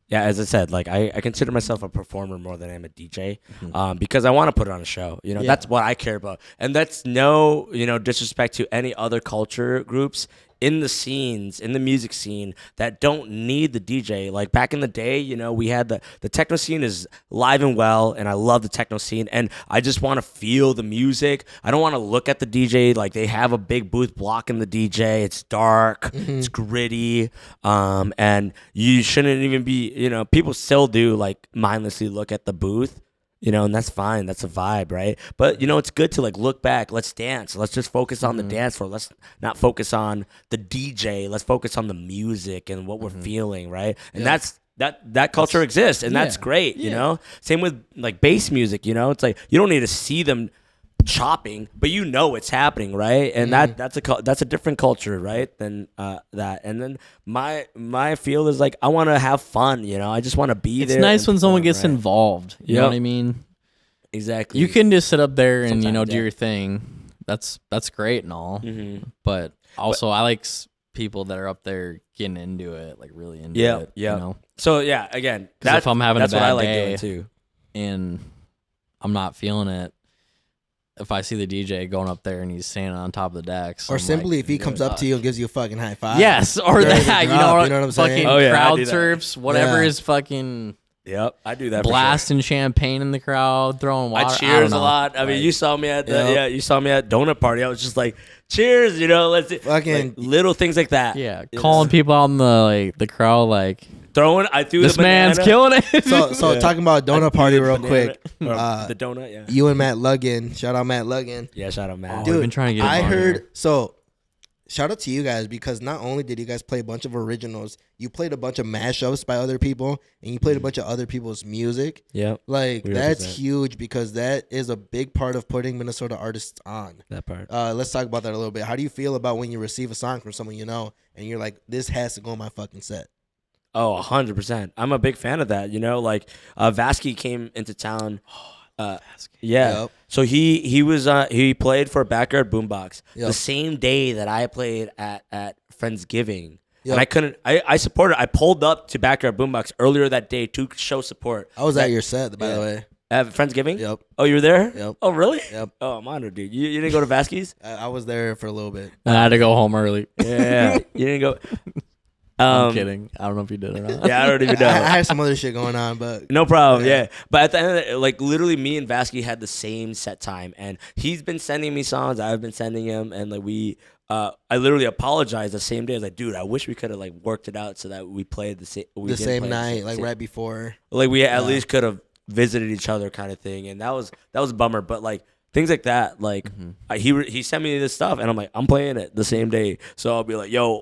yeah, as I said, like I consider myself a performer more than I am a DJ, because I want to put on a show. You know, that's what I care about, and that's no, you know, disrespect to any other culture groups in the scenes, in the music scene that don't need the DJ. Like back in the day, you know, we had the techno scene is live and well, and I love the techno scene, and I just want to feel the music. I don't want to look at the DJ like they have a big booth blocking the DJ. It's dark, it's gritty, and you shouldn't even be, you know, people still do like mindlessly look at the booth. You know, and that's fine. That's a vibe, right? But, you know, it's good to, like, look back. Let's dance. Let's just focus on the dance floor. Let's not focus on the DJ. Let's focus on the music and what we're feeling, right? And that culture exists, and that's great, you know? Same with, like, bass music, you know? It's like you don't need to see them chopping, but you know it's happening, right? And that's a different culture, right? Than that. And then my feel is like I want to have fun, you know. I just want to be It's there. nice and when someone fun, gets right? involved. You know Yep. what I mean? Exactly. You can just sit up there and, you know, Sometimes, do yeah. your thing. That's great and all. But also, I like people that are up there getting into it, like really into it. Yeah. You know? So yeah, again, 'Cause if I'm having a that's what I bad like day doing too. and I'm not feeling it, if I see the DJ going up there and he's standing on top of the decks, Or I'm simply like, if he comes up to you and gives you a fucking high five. yes, or During the that, drop, you know what I'm saying? fucking Oh, yeah, I crowd do that. surfs, whatever Yeah. is fucking Yep, I do that. For blasting champagne in the crowd, throwing sure. water. I don't cheers a know. lot. I mean, Like, you saw me at the Yep. you saw me at donut party. I was just like, cheers, you know. Let's do Fucking- like, little things like that. yeah, calling people out in the crowd like, Throwing. I threw this the man's banana. killing it. So Yeah. talking about donut party real quick. Or the donut. Yeah. You and Matt Luggan, shout out Matt Luggan. Yeah. Shout out, man. Oh, we've been trying to get him I on heard here. so. Shout out to you guys because not only did you guys play a bunch of originals, you played a bunch of mashups by other people, and you played a bunch of other people's music. Yep. Like We that's represent. huge because that is a big part of putting Minnesota artists on. That part. Let's talk about that a little bit. How do you feel about when you receive a song from someone you know and you're like, this has to go on my fucking set? Oh, 100%. I'm a big fan of that. You know, like Vasky came into town. Yeah. Yep. So he played for Backyard Boombox Yep. the same day that I played at Friendsgiving. Yep. And I couldn't. I supported. I pulled up to Backyard Boombox earlier that day to show support. I was at your set, by the way. At Friendsgiving. Yep. Oh, you were there. Yep. Oh, really? Yep. Oh, I'm honored, dude. You didn't go to Vasky's? I was there for a little bit. And I had to go home early. Yeah. You didn't go. I'm kidding. I don't know if you did or not. Yeah, I don't even know. I had some other shit going on, but No problem. Yeah. But at the end of it, like literally me and Vasky had the same set time, and he's been sending me songs. I've been sending him, and like I literally apologized the same day. I was like, dude, I wish we could have like worked it out so that we played the same night, like right before. Like we at least could have visited each other, kind of thing. And that was a bummer. But like things like that, like he sent me this stuff, and I'm like, I'm playing it the same day. So I'll be like, yo,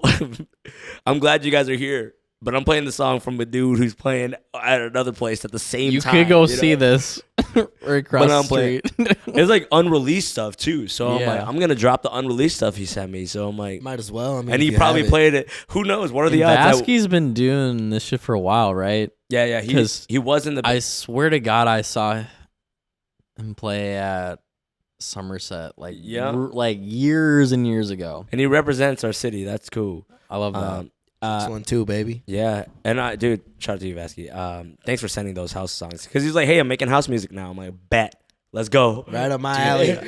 I'm glad you guys are here. But I'm playing the song from a dude who's playing at another place at the same time. You could go see this right across the street. It's like unreleased stuff too. So I'm like, I'm gonna drop the unreleased stuff he sent me. So I'm like, might as well. I mean, and he probably played it. Who knows? What are the odds? Vasky's been doing this shit for a while, right? Yeah. He was in the. I swear to God, I saw him play at Somerset like years and years ago. And he represents our city. That's cool. I love that. This one too, baby. Yeah, and dude, shout out to you, Vasky. Thanks for sending those house songs, because he's like, hey, I'm making house music now. I'm like, bet, let's go. Right up my alley. I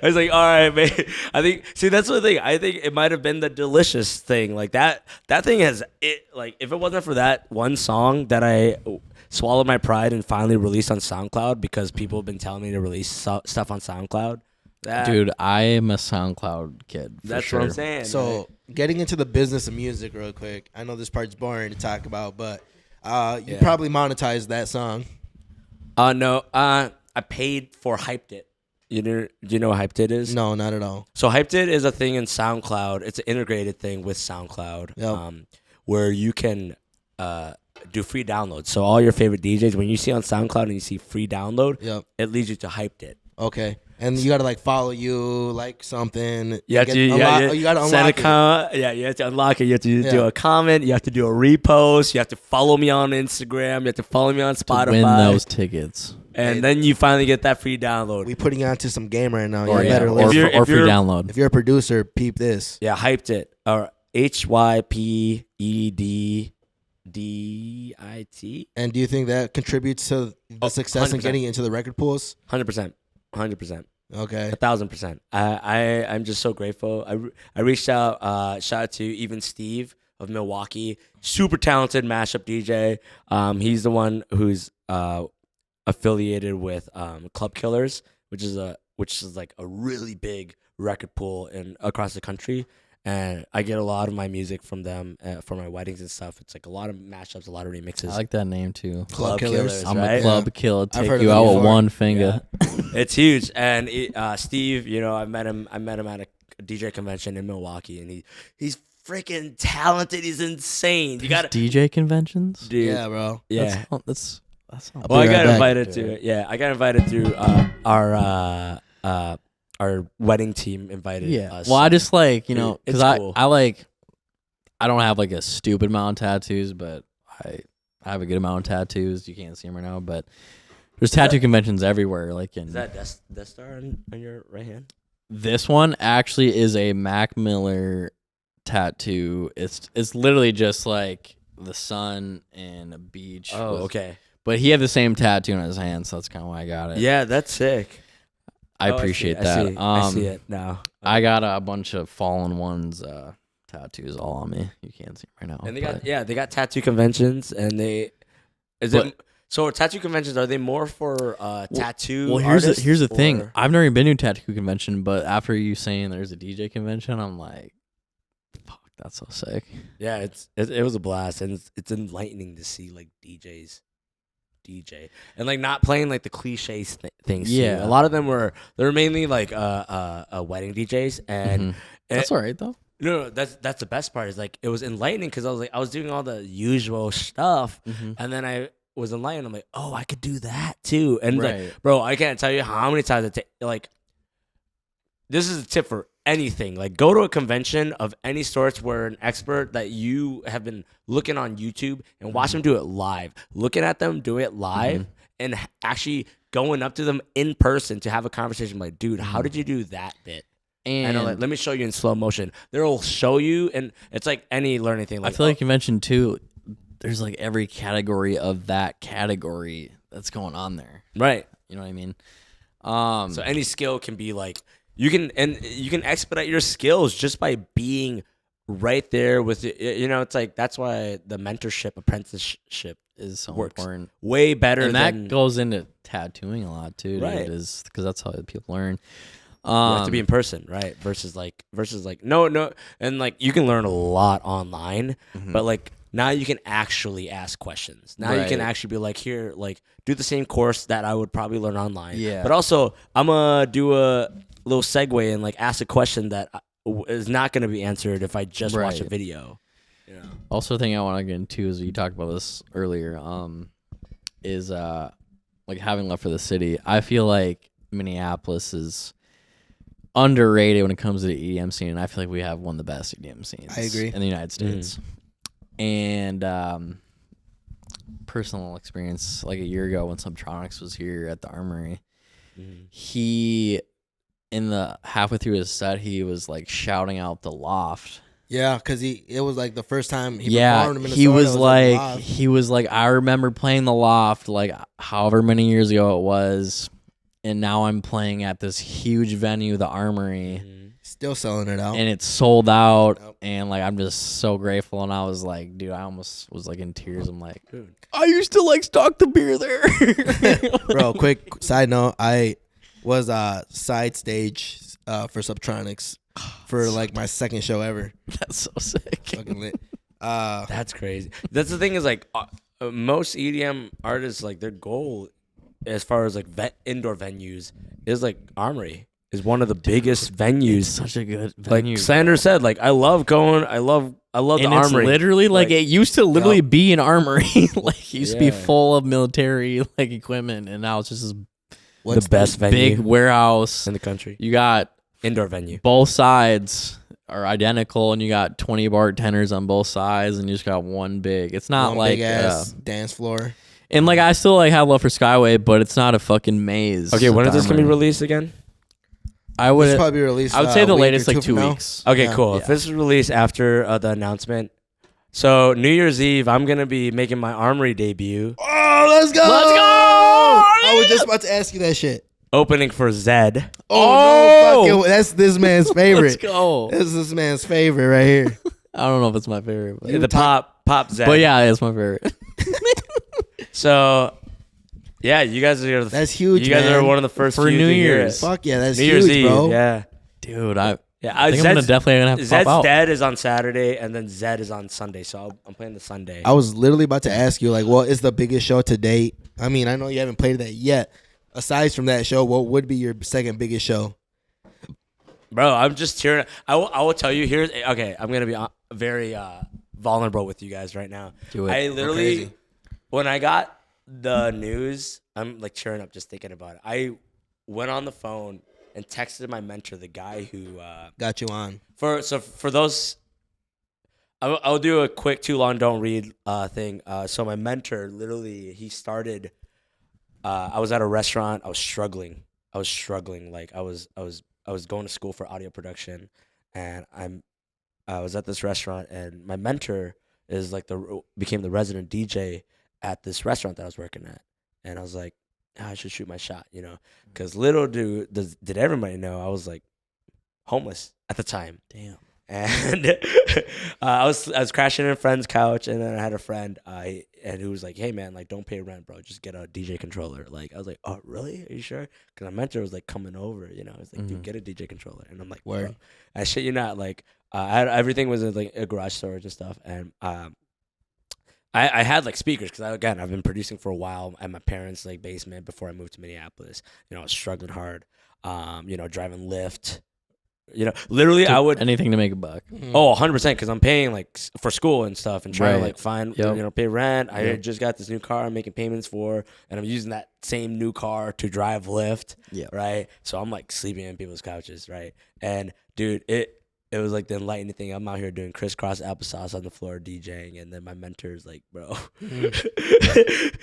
was like, all right, man. I think, see, that's the thing. I think it might have been the Delicious thing. Like that thing has it. Like if it wasn't for that one song that I swallowed my pride and finally released on SoundCloud, because people have been telling me to release stuff on SoundCloud. Dude, I am a SoundCloud kid. That's sure. what I'm saying. So getting into the business of music real quick. I know this part's boring to talk about, but you probably monetized that song. No. I paid for Hyped It. Do you know what Hyped It is? No, not at all. So Hyped It is a thing in SoundCloud. It's an integrated thing with SoundCloud, where you can do free downloads. So all your favorite DJs, when you see on SoundCloud and you see free download, it leads you to Hyped It. Okay. And you gotta like follow you, like something. You have to, you gotta unlock it. You have to unlock it. You have to do a comment. You have to do a repost. You have to follow me on Instagram. You have to follow me on Spotify. To win those tickets. And then you finally get that free download. We putting on to some game right now. Or free download. If you're a producer, peep this. Yeah, Hyped It. Or HYPEDDIT. And do you think that contributes to the success in 100%. getting into the record pools? 100%. 100%. Okay. 1,000%. I'm just so grateful. I reached out, shout out to even Steve of Milwaukee, super talented mashup DJ. He's the one who's affiliated with Club Killers, which is like a really big record pool across the country. And I get a lot of my music from them for my weddings and stuff. It's like a lot of mashups, a lot of remixes. I like that name too. Club Killers. I'm right? a club killer. Take heard you of it out with before. one finger. Yeah. It's huge. And Steve, I met him at a DJ convention in Milwaukee, and he's freaking talented. He's insane. You got DJ conventions, dude. Yeah, bro. Yeah. That's not Well, I got back. invited to it. Yeah, I got invited through our wedding team invited us. Well, I just like, It's because cool. I don't have like a stupid amount of tattoos, but I have a good amount of tattoos. You can't see them right now, but there's tattoo conventions everywhere. Like Is that Death Star on your right hand? This one actually is a Mac Miller tattoo. It's literally just like the sun and a beach. Oh, okay. But he had the same tattoo on his hand, so that's kind of why I got it. Yeah, that's sick. I appreciate that. I see it now. I got a bunch of Fallen Ones tattoos all on me. You can't see them right now. And they got tattoo conventions, and so tattoo conventions, are they more for tattoo? Well, artists, here's the thing. or- I've never been to a tattoo convention, but after you saying there's a DJ convention, I'm like, fuck, that's so sick. Yeah, it was a blast, and it's enlightening to see like DJ and like not playing like the cliche things. Yeah. too. A lot of them were mainly like wedding DJs, and That's all right though. no, that's the best part is like it was enlightening because I was doing all the usual stuff, and then I was enlightened. I'm like, oh, I could do that too, and Right. like, bro, I can't tell you how many times like. This is a tip for anything. Like, go to a convention of any sorts where an expert that you have been looking on YouTube and watch them do it live. Looking at them do it live and actually going up to them in person to have a conversation. Like, dude, how did you do that bit? And I'm like, let me show you in slow motion. They'll show you, and it's like any learning thing. Like, I feel like you mentioned too, there's like every category of that category that's going on there. right. You know what I mean? So any skill can be like you can expedite your skills just by being right there with you know, it's like that's why the mentorship apprenticeship Is so works important. way better And that than goes into tattooing a lot too, dude, Right. is because that's how people learn. you have to be in person, right? Versus like no, and like you can learn a lot online, but like now you can actually ask questions. Now you can Right. actually be like, here, like do the same course that I would probably learn online. Yeah. But also, I'm gonna do a little segue and like ask a question that is not gonna be answered if I just watch a Right. video. You know. Also, a thing I want to get into is you talked about this earlier. Is like having love for the city. I feel like Minneapolis is underrated when it comes to the EDM scene, and I feel like we have one of the best EDM scenes. I agree. In the United States. And personal experience, like a year ago when Subtronics was here at the Armory, he in the halfway through his set, he was like shouting out the Loft. Yeah, because it was like the first time he Yeah, performed in Minnesota. he it was like, like, live. I remember playing the Loft like however many years ago it was, and now I'm playing at this huge venue, the Armory, Still selling it out. and it's sold out. Yep. And like I'm just so grateful. And I was like, dude, I almost was like in tears. I'm like, Dude. I used to like stock the beer there. Bro, quick side note, I was side stage for Subtronics for like my second show ever. That's so sick. Fucking lit. That's crazy. That's the thing is like most EDM artists, like their goal as far as like indoor venues is like Armory is one of the biggest venues. Such a good venue. Like Sanders said, like I love going. I love the And it's Armory. literally like it used to literally be an armory. Like it used to be Yeah. full of military like equipment, and now it's just this the best venue big warehouse. in the country. You got Indoor venue. both sides are identical, and you got 20 bartenders on both sides, and you just got one big. It's not one like big ass dance floor. and like I still like have love for Skyway, but it's not a fucking maze. Okay, when at is the this gonna be Armory. released again? I This would probably be released. I would say the a week latest or like 2 from now. weeks. Okay, Yeah. cool. Yeah. If this is released after the announcement, so New Year's Eve, I'm gonna be making my Armory debut, Oh, let's go! Let's go! I was just about to ask you that shit. opening for ZEDD. Oh, no, fucking, that's this man's Let's favorite. go. This is this man's favorite right here. I don't know if it's my favorite, but, The pop ZEDD. but yeah, it's my favorite. So, yeah, you guys are That's huge, You guys man. are one of the first For few New to hear Year's. it. Fuck yeah, that's New huge, Year's Eve, bro. yeah. Dude, I Yeah, think I'm gonna definitely gonna have to Zed's pop out. Dead is on Saturday, and then Zed is on Sunday. So I'm playing the Sunday. I was literally about to ask you, like, what is the biggest show to date? I mean, I know you haven't played that yet. Aside from that show, what would be your second biggest show? Bro, I'm just cheering. I will tell you. Here's okay. I'm gonna be very vulnerable with you guys right now. Do it. I Go literally, crazy. when I got the news, I'm like cheering up just thinking about it. I went on the phone and texted my mentor, the guy who Got you on. for those. I'll do a quick too long don't read thing. So my mentor literally he started. I was at a restaurant. I was struggling. Like I was going to school for audio production, and I was at this restaurant, and my mentor is like became the resident DJ at this restaurant that I was working at, and I was like, I should shoot my shot, you know, because little did everybody know I was like homeless at the time. Damn. And I was crashing in a friend's couch, and then I had a friend and who was like, "Hey man, like don't pay rent, bro. Just get a DJ controller." Like I was like, "Oh really? Are you sure?" Because my mentor was like coming over, you know. He's like, "Dude, get a DJ controller," and I'm like, Word. "Bro, I shit you not." Like everything was in like a garage storage and stuff, and I had like speakers because I've been producing for a while at my parents' like basement before I moved to Minneapolis. You know, I was struggling hard. You know, driving Lyft. You know, literally, I would anything to make a buck. Oh, 100%, because I'm paying like for school and stuff and trying to Right. like find, Yep. you know, pay rent. I Yep. just got this new car I'm making payments for, and I'm using that same new car to drive Lyft, Yep. right? So I'm like sleeping in people's couches, right? And dude, it was like the enlightening thing. I'm out here doing crisscross applesauce on the floor DJing, and then my mentor's like, bro,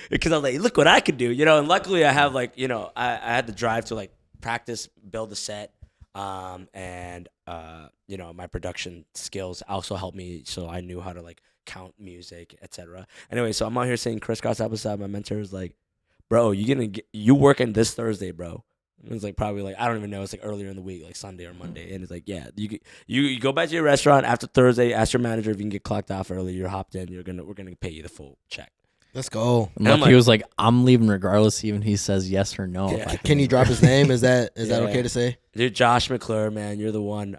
because I'm like, look what I could do, you know. And luckily, I have like, you know, I had to drive to like practice, build a set. And you know, my production skills also helped me, so I knew how to like count music, etc. Anyway, so I'm out here saying crisscross episode. My mentor was like, "Bro, you working this Thursday, bro? It was like probably like I don't even know. It's like earlier in the week, like Sunday or Monday, and it's like you go back to your restaurant after Thursday. Ask your manager if you can get clocked off early. You're hopped in. We're gonna pay you the full check. Let's go. And I'm he was like, I'm leaving regardless, even if he says yes or no. Yeah. Can you drop his name? Is that okay to say? Dude, Josh McClure, man, you're the one.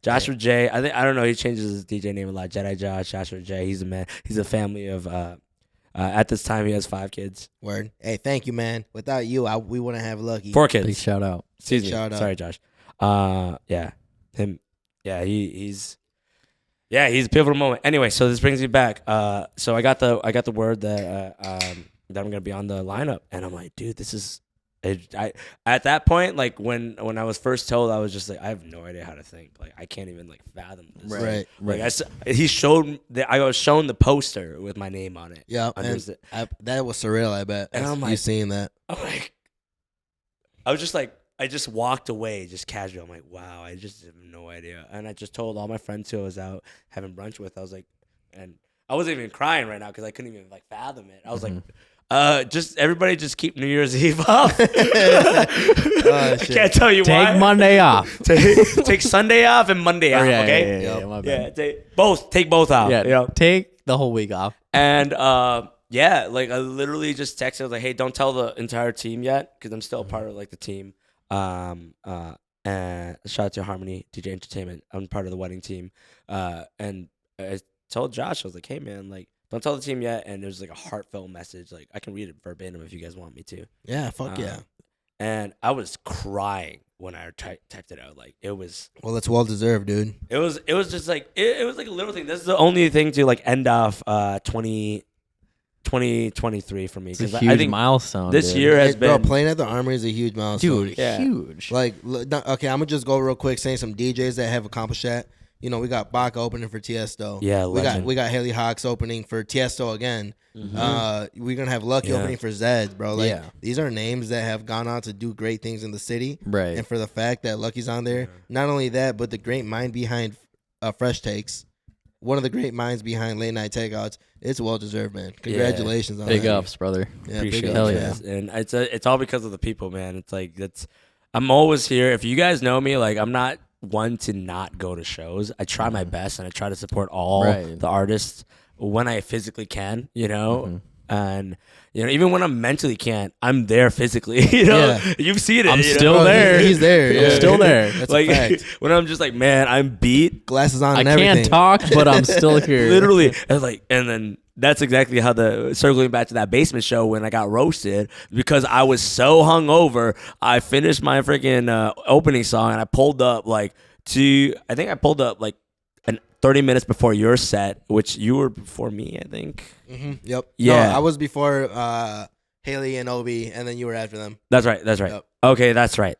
Joshua J. I don't know. He changes his DJ name a lot. Jedi Joshua J. He's a man. He's a family of. At this time, he has 5 kids. Word. Hey, thank you, man. Without you, we wouldn't have Lucky. 4 kids. Big shout out. Excuse me. Shout out. Sorry, Josh. Him. Yeah, he's a pivotal moment. Anyway, so this brings me back. So I got the word that I'm gonna be on the lineup, and I'm like, dude, this is. At that point, like when I was first told, I was just like, I have no idea how to think. Like I can't even like fathom this. Right. Like he showed that I was shown the poster with my name on it. Yeah, and that was surreal. I bet. And I'm you like, seeing that? I'm like, I was just like, I just walked away, just casual. I'm like, wow, I just have no idea. And I just told all my friends who I was out having brunch with. I was like, and I wasn't even crying right now because I couldn't even like fathom it. I was like. Just everybody just keep New Year's Eve off. I can't tell you why. Take Monday off. take Sunday off and Monday off, okay? Yeah, my bad. Take both off. Yeah, you know? take the whole week off. And like I literally just texted. I was like, hey, don't tell the entire team yet because I'm still a part of like the team. And shout out to Harmony DJ Entertainment. I'm part of the wedding team. And I told Josh, I was like, hey man, like. Don't tell the team yet, and there's like a heartfelt message. Like I can read it verbatim if you guys want me to. Yeah, fuck yeah. And I was crying when I typed it out. Like it was. Well, it's well deserved, dude. It was just like it was like a little thing. This is the only thing to like end off 2023 for me It's a I huge think milestone. this dude. year has Bro, been. playing at the Armory is a huge milestone. Dude, Yeah. huge. Like, okay, I'm gonna just go real quick saying some DJs that have accomplished that. You know, we got Bach opening for Tiesto. Yeah, we got Haley Hawks opening for Tiesto again. We're gonna have Lucky opening for ZEDD, bro. Like these are names that have gone on to do great things in the city. Right. And for the fact that Lucky's on there, not only that, but the great mind behind Fresh Takes, one of the great minds behind Late Night Takeouts. It's well deserved, man. Congratulations on Big that. ups, brother. Yeah, Appreciate big it, Hell ups, yeah. And it's all because of the people, man. It's like I'm always here. If you guys know me, like I'm not one to not go to shows. I try my best and I try to support all the artists when I physically can, you know. And you know, even when I mentally can't, I'm there physically. You know, you've seen it. I'm you still know? there. He's there. I'm still there. That's like a fact. when I'm just like, man, I'm beat. Glasses on I and everything. can't talk, but I'm still here. Literally, and then that's exactly how circling back to that basement show when I got roasted because I was so hungover. I finished my freaking opening song and I pulled up like 30 minutes before your set, which you were before me, I think. Yep. Yeah. No, I was before Haley and Obi, and then you were after them. That's right. Yep. Okay, that's right.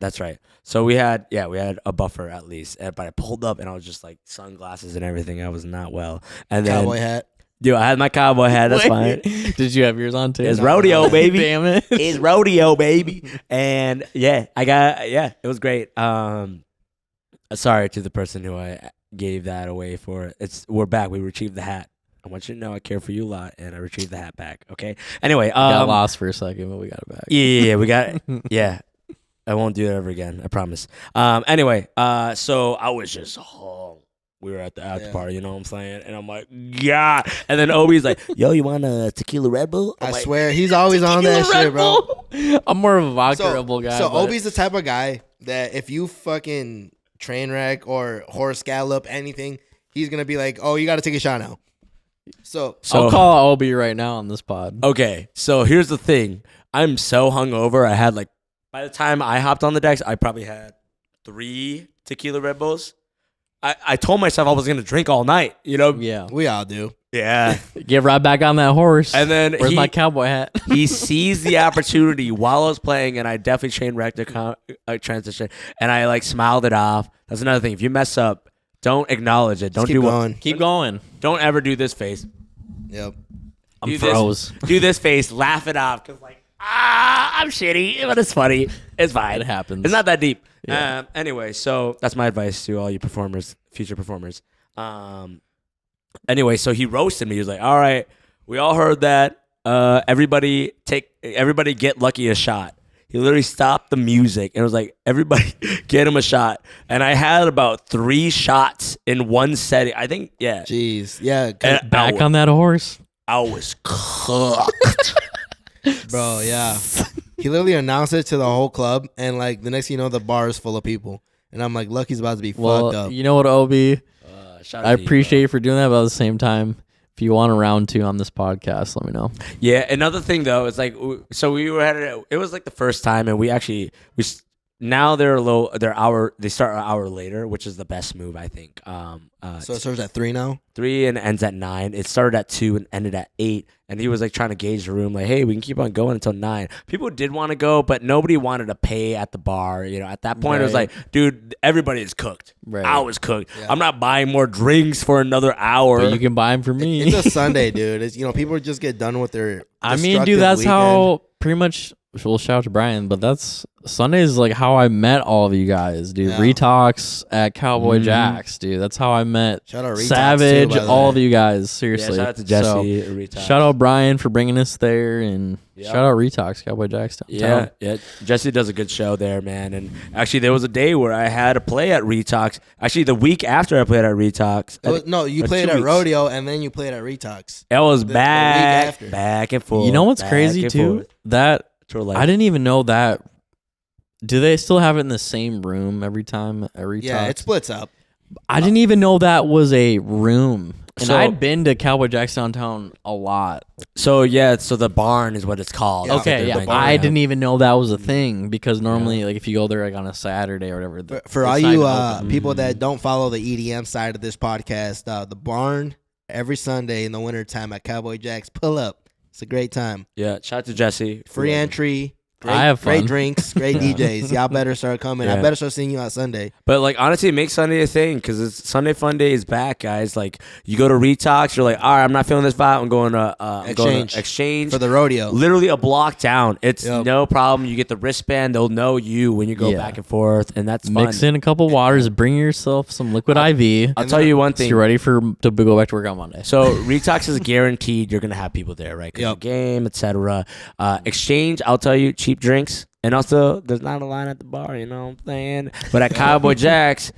So we had a buffer at least, but I pulled up and I was just like sunglasses and everything. I was not well. And then Cowboy hat. dude, I had my cowboy hat. That's fine. Did you have yours on too? It's rodeo, baby. Damn it. It's rodeo, baby. And it was great. Sorry to the person who I gave that away for. We're back. We retrieved the hat. I want you to know I care for you a lot, and I retrieved the hat back. Okay. Anyway, got lost for a second, but we got it back. Yeah, we got it. Yeah. I won't do that ever again. I promise. Anyway, so I was just home. We were at the after party, you know what I'm saying? And I'm like, yeah. And then Obi's like, yo, you want a tequila Red Bull? I swear, he's always on that shit, bro. I'm more of a vodka Red Bull guy. So but Obi's the type of guy that if you fucking train wreck or horse gallop anything, he's gonna be like, oh, you got to take a shot now. So I'll call Obi right now on this pod. Okay, so here's the thing. I'm so hungover. I had by the time I hopped on the decks, I probably had 3 tequila Red Bulls. I told myself I was going to drink all night, you know? Yeah. we all do. Yeah. Get right back on that horse. And then where's my cowboy hat? He seized the opportunity while I was playing, and I definitely chain wrecked a transition, and I smiled it off. That's another thing. If you mess up, don't acknowledge it. Don't Keep going. Keep going. Don't ever do this face. Yep. I'm froze. Do this face. Laugh it off. Because I'm shitty, but it's funny. It's fine. It happens. It's not that deep. Yeah. Anyway, so that's my advice to all you performers, future performers. Anyway, so he roasted me. He was like, all right, we all heard that. Everybody get Lucky a shot. He literally stopped the music and was like, everybody get him a shot. And I had about 3 shots in one setting. I think, yeah. Jeez. Yeah. And Back on that horse. I was cooked. Bro, yeah. He literally announced it to the whole club, and like the next thing you know, the bar is full of people. And I'm like, Lucky's about to be fucked up. You know what, Obi? Shout out I to you, appreciate bro. you for doing that, but at the same time, if you want a round 2 on this podcast, let me know. Yeah, another thing though, it's like, so we were at it was like the first time, and now they start an hour later, which is the best move, I think. So it starts at 3 now? 3 and ends at 9. It started at 2 and ended at 8. And he was like trying to gauge the room, like, hey, we can keep on going until 9. People did want to go, but nobody wanted to pay at the bar. You know, at that point, it was Right. like, dude, everybody is cooked. Right. I was cooked. Yeah. I'm not buying more drinks for another hour. But you can buy them for me. It's a Sunday, dude. It's, people just get done with their I mean, destructive dude, that's weekend. how pretty much. We'll shout out to Brian, but that's Sundays is like how I met all of you guys, dude. Yeah. Retox at Cowboy Mm-hmm. Jack's, dude. That's how I met Shout out Retox, Savage, too, by the all way. of you guys. Yeah, Seriously. shout out to Jesse. So, Retox. shout out Brian for bringing us there, and Yeah. shout out Retox, Cowboy Jack's. Yeah, yeah. Jesse does a good show there, man. And actually, there was a day where I had to play at Retox. Actually, the week after I played at Retox. No, you or played 2 at weeks. Rodeo, and then you played at Retox. It was the week back, after. back and forth. You know what's back crazy and too? forth. That Tour life. I didn't even know that. Do they still have it in the same room every time? Yeah, it splits up. I didn't even know that was a room. And So- I'd been to Cowboy Jack's downtown a lot. So yeah, so the barn is what it's called. Yeah. That's what Okay, they're yeah. doing. I didn't even know that was a thing because normally, like, if you go there like on a Saturday or whatever, For it's all not you even open. people that don't follow the EDM side of this podcast, the barn every Sunday in the wintertime at Cowboy Jack's, pull up. It's a great time. Yeah, shout out to Jesse. Free entry. Great, I have fun. great drinks, great DJs. Y'all better start coming. I Yeah. better start seeing you on Sunday. But like honestly, make Sunday a thing because it's Sunday Fun Day is back, guys. Like you go to Retox, you're like, all right, I'm not feeling this vibe. I'm going to Exchange For the rodeo. Literally a block down. It's Yep. no problem. You get the wristband. They'll know you when you go Yeah. back and forth, and that's fun. Mix in a couple waters, bring yourself some liquid IV. I'll tell you one So thing. you're ready to go back to work on Monday. So Retox is guaranteed you're gonna have people there, right? 'Cause Yep. the game, etc. Exchange, I'll tell you, cheap drinks, and also there's not a line at the bar. You know what I'm saying? But at Cowboy Jack's,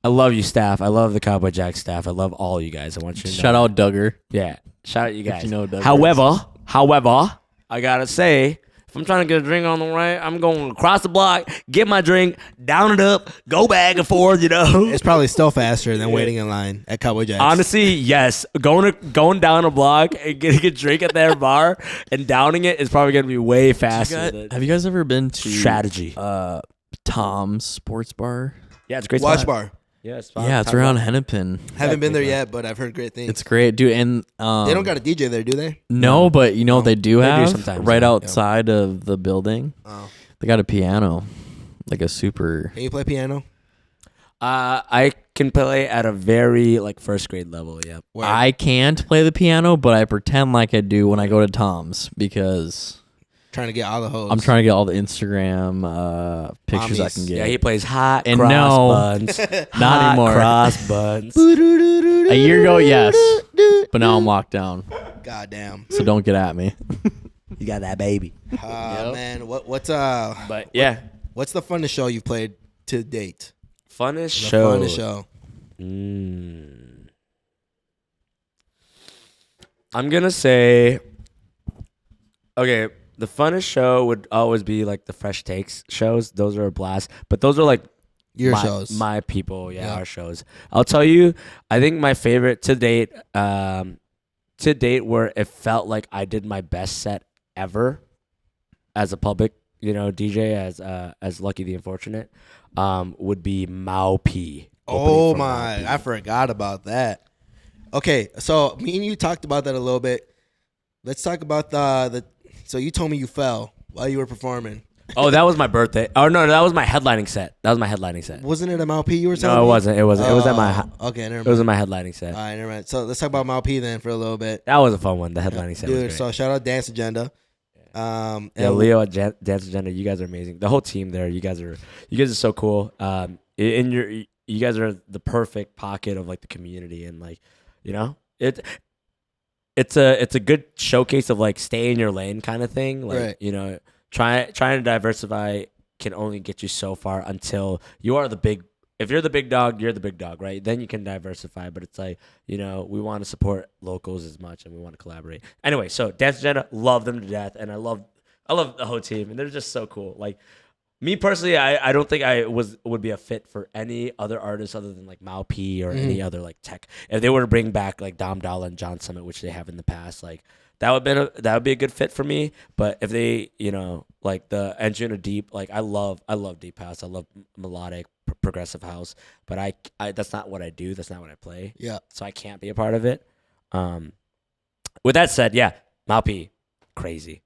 I love you, staff. I love the Cowboy Jack staff. I love all you guys. I want you to know. Shout out Duggar. Yeah, shout out you guys. you know Doug However, I gotta say, if I'm trying to get a drink on the way, I'm going across the block, get my drink, down it up, go back and forth. You know. It's probably still faster than waiting in line at Cowboy Jack's. Honestly, yes. Going down a block and getting a drink at their bar and downing it is probably gonna be way faster. than Have you guys ever been to strategy. Tom's Sports Bar? Yeah, it's a great Watch spot. bar. Yeah, it's Yeah, it's around Hennepin. Haven't been there yet, but I've heard great things. It's great, dude. And They don't got a DJ there, do they? no, but you know what they do They do have sometimes, right yeah. outside of the building. Oh. They got a piano, like a super. Can you play piano? I can play at a very like first grade level. Yeah. Where? I can't play the piano, but I pretend like I do when I go to Tom's because Trying to get all the hoes. I'm trying to get all the Instagram pictures I Mommies. can get. Yeah, he plays hot And cross no, buns. not Hot anymore. cross buns. A year ago, yes, but now I'm locked down, God damn. so don't get at me. You got that baby. Man, what's But yeah, what's the funnest show you've played to date? funnest The show. funnest show. I'm gonna say, okay, the funnest show would always be like the Fresh Takes shows. Those are a blast, but those are like Your my, shows. my people, Yeah. our shows. I'll tell you, I think my favorite to date, where it felt like I did my best set ever as a public, DJ, as Lucky the Unfortunate, would be Mao P. Oh my, I forgot about that. Okay, so me and you talked about that a little bit. Let's talk about the so you told me you fell while you were performing. Oh, that was my birthday. Oh no, that was my headlining set. Wasn't it a Mal P you were telling me? No, it wasn't. It was at my. Okay, never It mind. was in my headlining set. All right, never mind. So let's talk about Mal P then for a little bit. That was a fun one. The headlining set was Dude, great. so shout out Dance Agenda. Yeah, and Leo at Dance Agenda, you guys are amazing. The whole team there, you guys are so cool. You guys are the perfect pocket of like the community, and like, it's a good showcase of like stay in your lane kind of thing. Like, Right. trying to diversify can only get you so far until you are the big. If you're the big dog, you're the big dog, right? Then you can diversify. But it's like, we want to support locals as much, and we want to collaborate. Anyway, so Dance Agenda, love them to death, and I love the whole team, and they're just so cool. Like me personally, I don't think I would be a fit for any other artist other than like Mal P or any other like tech. If they were to bring back like Dom Dalla and John Summit, which they have in the past, like that would be a good fit for me. But if they, like the Engine of Deep, like I love deep house, I love melodic progressive house, but I that's not what I do. That's not what I play. Yeah. So I can't be a part of it. With that said, yeah, Mal P, crazy.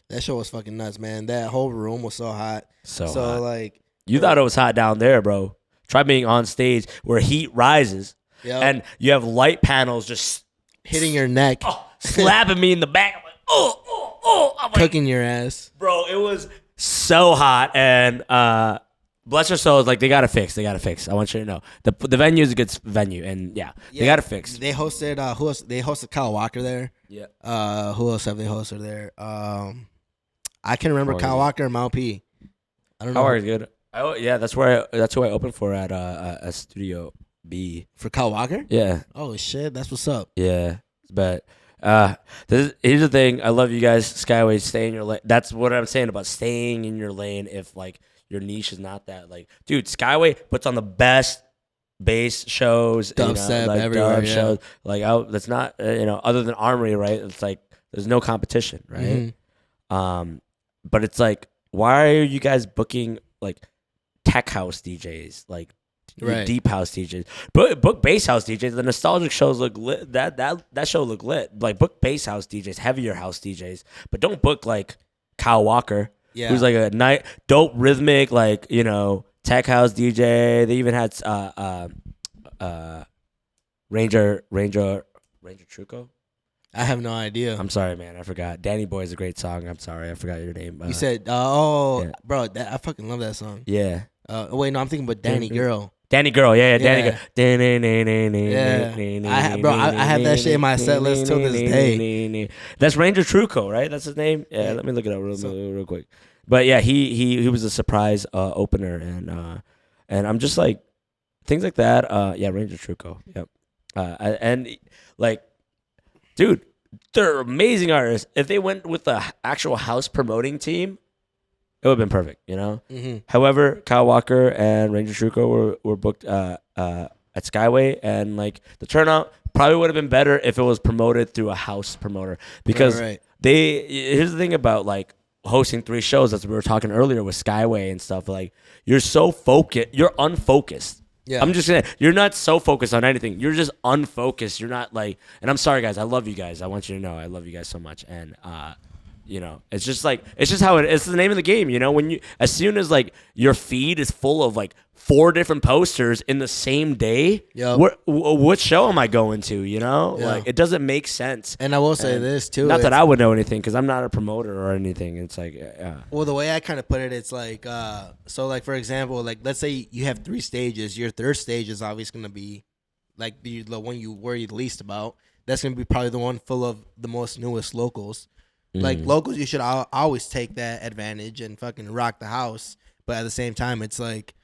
That show was fucking nuts, man. That whole room was so hot. So hot. Like, you thought it was hot down there, bro. Try being on stage where heat rises and you have light panels just hitting your neck, slapping me in the back. I'm like, oh. I'm cooking your ass. Bro, it was so hot. And bless your souls, like they gotta fix. I want you to know the venue is a good venue, and they gotta fix. They hosted who else? They hosted Kyle Walker there. Yeah. Who else have they hosted there? I can remember Kyle Walker and Mal P. I don't know. Kyle Walker's good. That's who I opened for at a Studio B. For Kyle Walker? Yeah. Oh shit, that's what's up. Yeah, but here's the thing. I love you guys. Skyway, stay in your lane. That's what I'm saying about staying in your lane. If like your niche is not that, like, dude, Skyway puts on the best bass shows, dubstep like everywhere, shows. Like, that's not other than Armory, right? It's like there's no competition, right? But it's like, why are you guys booking like tech house DJs, like deep house DJs? Book bass house DJs. The nostalgic shows look lit. That show look lit. Like, book bass house DJs, heavier house DJs, but don't book like Kyle Walker, who's like a dope rhythmic, like tech house DJ. They even had Ranger Truco. I have no idea. I'm sorry, man. I forgot. Danny Boy is a great song. I'm sorry. I forgot your name. You said, bro, I fucking love that song. Yeah. Wait, no, I'm thinking about Danny Girl. Danny Girl, yeah. Danny Girl. I have that shit in my set list till this day. That's Ranger Truco, right? That's his name? Yeah, let me look it up real quick. But yeah, he was a surprise opener, and I'm just like, things like that. Ranger Truco. Yep. And like, dude, they're amazing artists. If they went with the actual house promoting team, it would have been perfect, However, Kyle Walker and Ranger Truco were booked at Skyway, and like the turnout probably would have been better if it was promoted through a house promoter, because here's the thing about like hosting 3 shows, as we were talking earlier with Skyway and stuff, like you're so focused, you're unfocused. Yeah. I'm just saying, you're not so focused on anything. You're just unfocused. You're not like, and I'm sorry, guys. I love you guys. I want you to know I love you guys so much. And, it's just like, it's just how it's the name of the game, when as soon as like your feed is full of like 4 different posters in the same day, what show am I going to, Like, it doesn't make sense. And I will say this too. Not that I would know anything, because I'm not a promoter or anything. It's like, well, the way I kind of put it, it's like, so like, for example, like let's say you have 3 stages. Your third stage is obviously going to be like the one you worry the least about. That's going to be probably the one full of the most newest locals. Like locals, you should always take that advantage and fucking rock the house. But at the same time, it's like,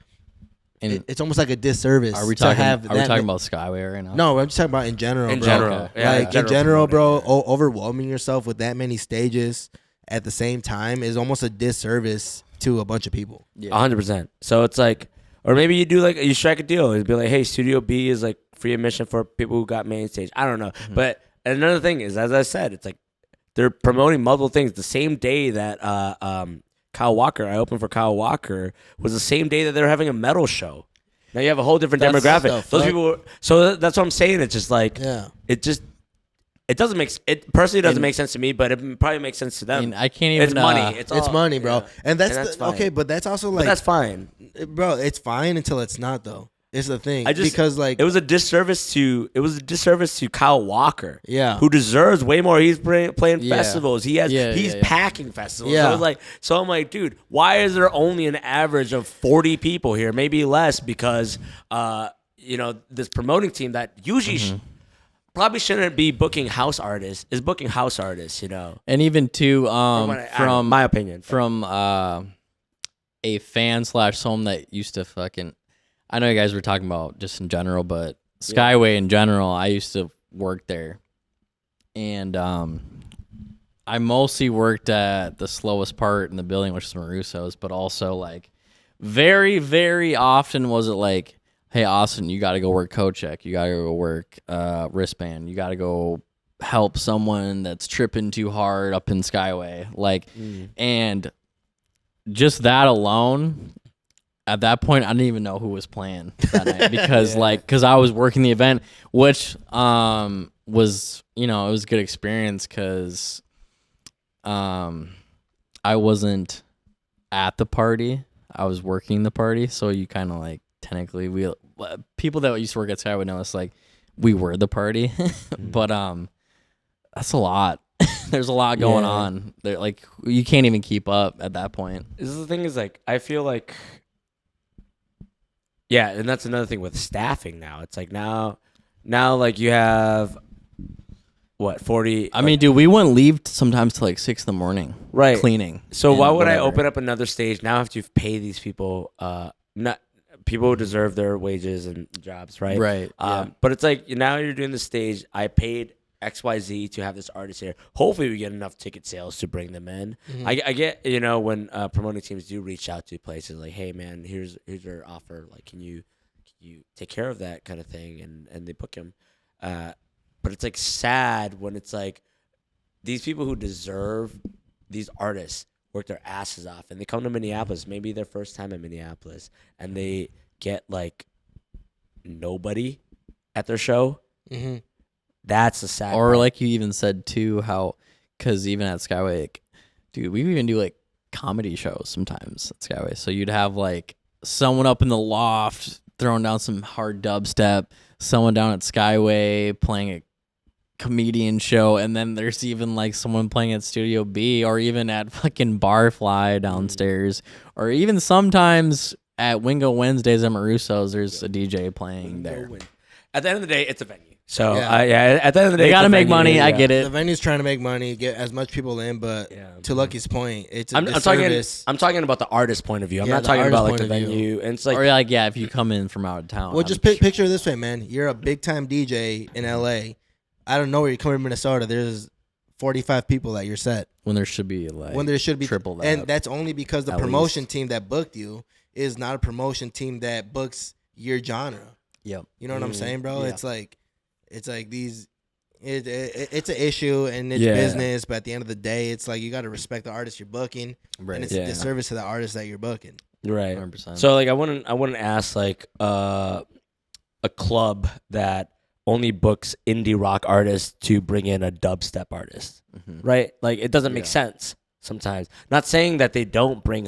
it's almost like a disservice. Are we talking about Skyway right now? No, I'm just talking about in general. In bro. general, like in general, bro, overwhelming yourself with that many stages at the same time is almost a disservice to a bunch of people. 100%. So it's like, or maybe you do like you strike a deal. It'd be like, hey, Studio B is like free admission for people who got main stage. I don't know, but another thing is, as I said, it's like they're promoting multiple things. The same day that Kyle Walker, I opened for Kyle Walker, was the same day that they're having a metal show. Now you have a whole different demographic. Those people. So that's what I'm saying. It's just like, it doesn't make make sense to me, but it probably makes sense to them. I mean, I can't even. It's money. It's money, bro. Yeah. And that's okay, but that's also like, but that's fine, bro. It's fine until it's not, though. It's the thing. Because like it was a disservice to Kyle Walker. Yeah. Who deserves way more. He's playing festivals. He's packing festivals. Yeah. So I'm like, dude, why is there only an average of 40 people here? Maybe less, because this promoting team that usually probably shouldn't be booking house artists. Is booking house artists, And even too, from my opinion, from a fan / someone that used to fucking. I know you guys were talking about just in general, but Skyway in general, I used to work there, and I mostly worked at the slowest part in the building, which is Marusso's, but also like very, very often was it like, hey, Austin, you got to go work code check. You got to go work wristband. You got to go help someone that's tripping too hard up in Skyway. Like, and just that alone, at that point, I didn't even know who was playing that night because because I was working the event, which was, it was a good experience because I wasn't at the party. I was working the party. So you kind of like, technically, people that used to work at Sky would know it's like we were the party, but that's a lot. There's a lot going on. There, like you can't even keep up at that point. The thing is, like, I feel like, and that's another thing with staffing now. It's like now, like you have what 40. I mean, dude, we wouldn't leave sometimes till like 6 a.m, right? Cleaning. So why would I open up another stage now? I have to pay these people, not people who deserve their wages and jobs, right? Right. But it's like now you're doing the stage. I paid XYZ to have this artist here. Hopefully we get enough ticket sales to bring them in. I get, when promoting teams do reach out to places like, hey man, here's your offer. Like, can you take care of that kind of thing? And they book him. But it's like sad when it's like these people who deserve these artists work their asses off and they come to Minneapolis, maybe their first time in Minneapolis, and they get like nobody at their show. That's the sad Or part. like you even said too, how because even at Skyway, like, dude, we even do like comedy shows sometimes at Skyway. So you'd have like someone up in the loft throwing down some hard dubstep, someone down at Skyway playing a comedian show, and then there's even like someone playing at Studio B or even at fucking Barfly downstairs, or even sometimes at Wingo Wednesdays at Marusso's, there's a DJ playing there. At the end of the day, it's a venue. So at the end of the day, they gotta make venue, money. I get it. The venue's trying to make money, get as much people in, but to Lucky's point, it's a I'm disservice. talking about the artist point of view. I'm not the talking about artist like the point of venue. And it's like, Or like, if you come in from out of town. Well, just picture it this way, man. You're a big time DJ in LA. I don't know where you come in Minnesota. There's 45 people at your set. When there should be like triple that. And that's only because the promotion team that booked you is not a promotion team that books your genre. Yep. You know what I'm saying, bro? Yeah. It's like these. It's an issue and it's business, but at the end of the day, it's like you got to respect the artist you're booking, and it's a disservice to the artist that you're booking. right. 100%. So like I wouldn't ask like a club that only books indie rock artists to bring in a dubstep artist, right? Like it doesn't make sense sometimes. Not saying that they do bring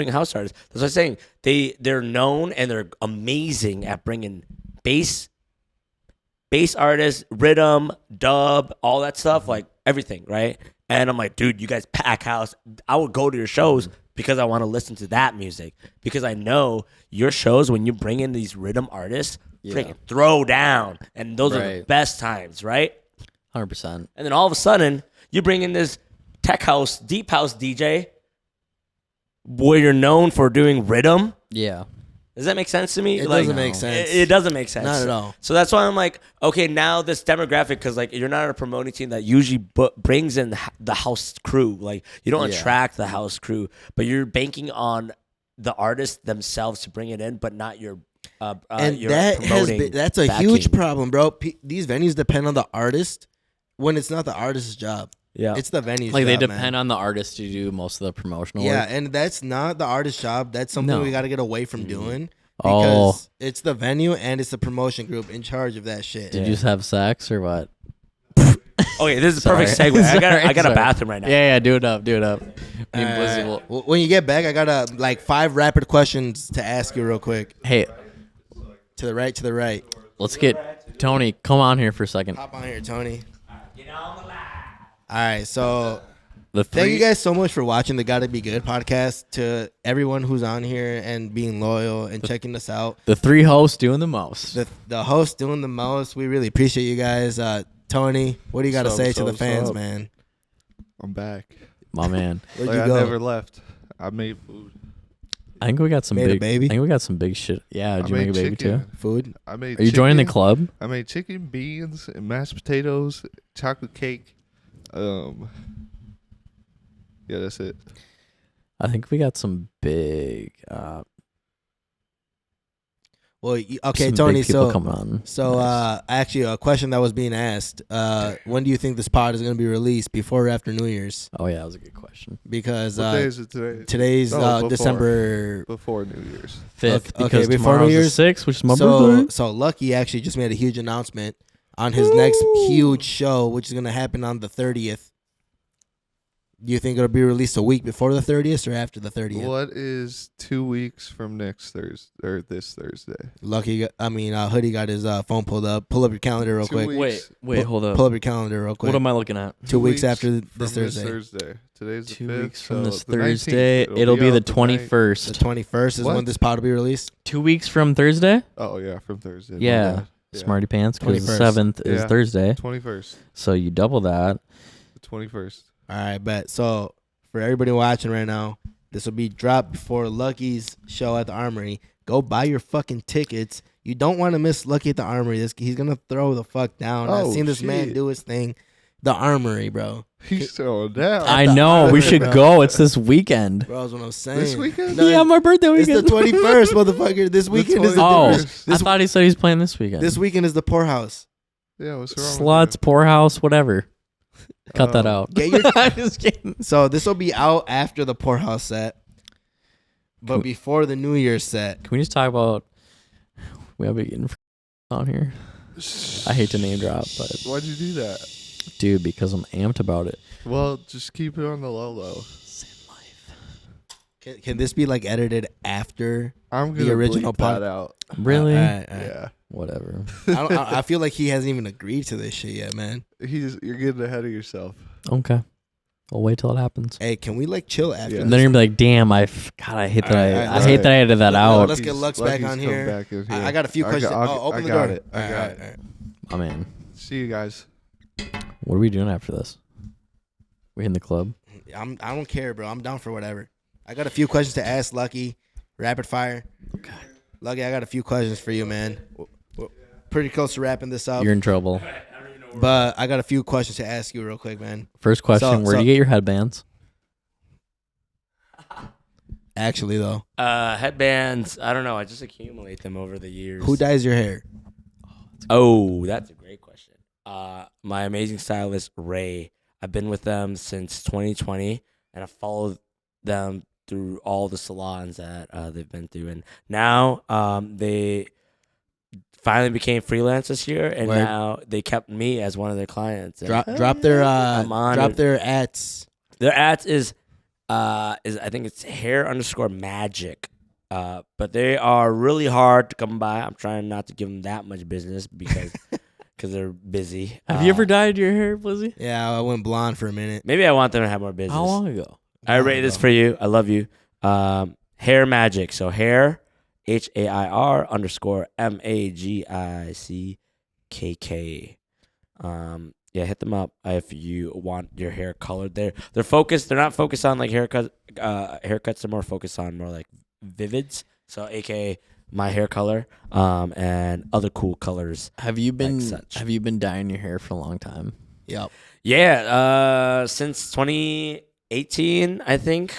house artists. That's what I'm saying. They're known and they're amazing at bringing bass artists, rhythm, dub, all that stuff, like everything, right? And I'm like, dude, you guys pack house. I would go to your shows because I want to listen to that music, because I know your shows, when you bring in these rhythm artists, freaking throw down, and those are the best times, right? 100%. And then all of a sudden, you bring in this tech house, deep house DJ where you're known for doing rhythm. Yeah. Does that make sense to me? It doesn't make sense. It doesn't make sense. Not at all. So that's why I'm like, okay, now this demographic, because like you're not a promoting team that usually brings in the house crew. Like you don't attract the house crew, but you're banking on the artists themselves to bring it in, but not your and your that's a backing. huge problem, bro. These venues depend on the artist when it's not the artist's job. Yeah, it's the venue's like job, they depend man. on the artist to do most of the promotional work. And that's not the artist's job. That's something we got to get away from doing, Oh. because it's the venue and it's the promotion group in charge of that shit. Did you just have sex or what? Okay, this is a perfect segue. I got a bathroom right now. Yeah, do it up. Me and Blizzy will. When you get back, I got like 5 rapid questions to ask you real quick. Hey, To the right. let's get Tony. Come on here for a second. Hop on here, Tony. All right, so Thank you guys so much for watching the Gotta Be Good podcast. To everyone who's on here and being loyal and checking us out. The 3 hosts doing the most. The host doing the most. We really appreciate you guys. Tony, what do you got to say to the fans, man? I'm back. My man. Where'd Like, you I go? never left. I made food. I think we got some Made a big baby? I think we got some big shit. Yeah, did you make a baby too? Food? I made. Are you joining the club? I made chicken, beans, and mashed potatoes, chocolate cake. Yeah, that's it. I think we got some big Well, okay, some Tony. big people coming on. So, Nice. actually, a question that was being asked: when do you think this pod is going to be released? Before or after New Year's? Oh yeah, that was a good question. Because What day is it today? today's Before. December. Before New Year's. 5th, Okay, because before tomorrow's New the Year's? 6th, which is my So, birthday. so Lucky actually just made a huge announcement on his next huge show, which is going to happen on the 30th. Do you think it'll be released a week before the 30th or after the 30th? What is 2 weeks from next Thursday or this Thursday? Hoodie got his phone pulled up. Pull up your calendar real 2 quick. weeks. Wait, hold up. Pull up your calendar real quick. What am I looking at? 2 weeks after from this Thursday. Today's the 2 5th, weeks from so this the 19th, Thursday. It'll be the out the 21st. The 21st is What? when this pod will be released. 2 weeks from Thursday? Oh yeah, from Thursday. my Yeah. bad. Smarty pants, because the 21st. 7th is Yeah. Thursday. 21st. So you double that. The 21st. All right, bet. So for everybody watching right now, this will be dropped before Lucky's show at the Armory. Go buy your fucking tickets. You don't want to miss Lucky at the Armory. He's gonna throw the fuck down. I've Oh, seen this man shit. do his thing. The Armory, bro. He's throwing down. I the know. We Armory, should bro. go. It's this weekend. Bro, that's what I'm saying. This weekend? No, Yeah, my birthday it's weekend. the 21st, motherfucker. This weekend is the Oh, this, I thought he said he's playing this weekend. this weekend is the poorhouse. Yeah, what's wrong? Sluts, poorhouse, whatever. Cut that out. Get your I'm just kidding. So this will be out after the poorhouse set, but before the New Year's set. Can we just talk about we have getting on here? I hate to name drop, but Why'd you do that? dude, because I'm amped about it. Well, just keep it on the low low. Can this be like edited after? I'm The gonna original bleep pod- that out. Really? All right. Yeah, Whatever. I feel like he hasn't even agreed to this shit yet, man. you're getting ahead of yourself. Okay. I'll wait till it happens. Hey, can we like chill after? Yeah. And then you're gonna be like, "Damn, I hate that. All right, I let's hate go. that I edited that out." Let's get Lux back on Come here. back in here. I got a few questions. Open the got door. it. All I right, got all it. right, all right. Oh man, See you guys. what are we doing after this? We in the club? I don't care, bro. I'm down for whatever. I got a few questions to ask Lucky. Rapid fire. Okay. Lucky, I got a few questions for you, man. We're pretty close to wrapping this up, You're in trouble. but I got a few questions to ask you real quick, man. First question: Where do you get your headbands? Actually, though, Headbands. I don't know. I just accumulate them over the years. who dyes your hair? Oh, that's a great question. My amazing stylist Ray. I've been with them since 2020, and I followed them through all the salons that they've been through, and now they finally became freelance this year, and Word. now they kept me as one of their clients. And Drop their I'm honored. drop their ads. Their ads is I think it's hair_magic. But they are really hard to come by. I'm trying not to give them that much business because they're busy. Have you ever dyed your hair, Blizzy? Yeah, I went blonde for a minute. Maybe I want them to have more business. How long ago? I rate this for you. I love you. Hair magic. So hair, HAIR_MAGICKK. Yeah, hit them up if you want your hair colored. They're focused. They're not focused on like haircuts. They're more focused on more like vivids. So AKA my hair color, and other cool colors. Have you been such. Have you been dyeing your hair for a long time? Yep. Yeah, since 2018, I think.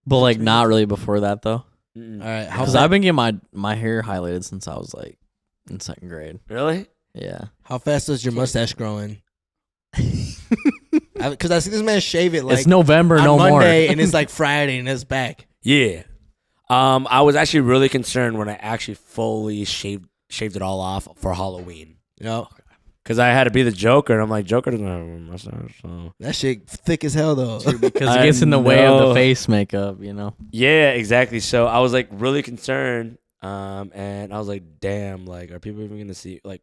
But like not really before that though. All right. How Because I've been getting my hair highlighted since I was like in 2nd grade. Really? Yeah. How fast does your mustache grow in? Because I see this man shave it like It's November, on no Monday, more. and it's like Friday, and it's back. Yeah. I was actually really concerned when I actually fully shaved it all off for Halloween. You know, Because I had to be the Joker, and I'm like, Joker doesn't have a mustache, so. that shit thick as hell though. Because it gets in the way of know. the face makeup, you know. Yeah, exactly. So I was like really concerned, and I was like, damn, like, are people even gonna see? Like,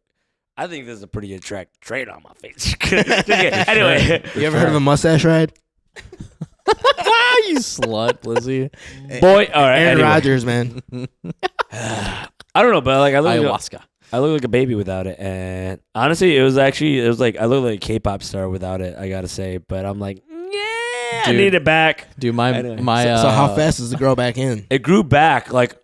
I think this is a pretty attractive trait on my face. Just kidding. Anyway, You ever heard of a mustache ride? You slut, Lizzie. Boy, all right. Aaron anyway. Rodgers, man. I don't know, but like I look Ayahuasca. like a baby without it, and honestly, it was like I look like a K-pop star without it. I gotta say, but I'm like, yeah, I Dude. need it back. Dude, my Anyway. So how fast does it grow back in? It grew back like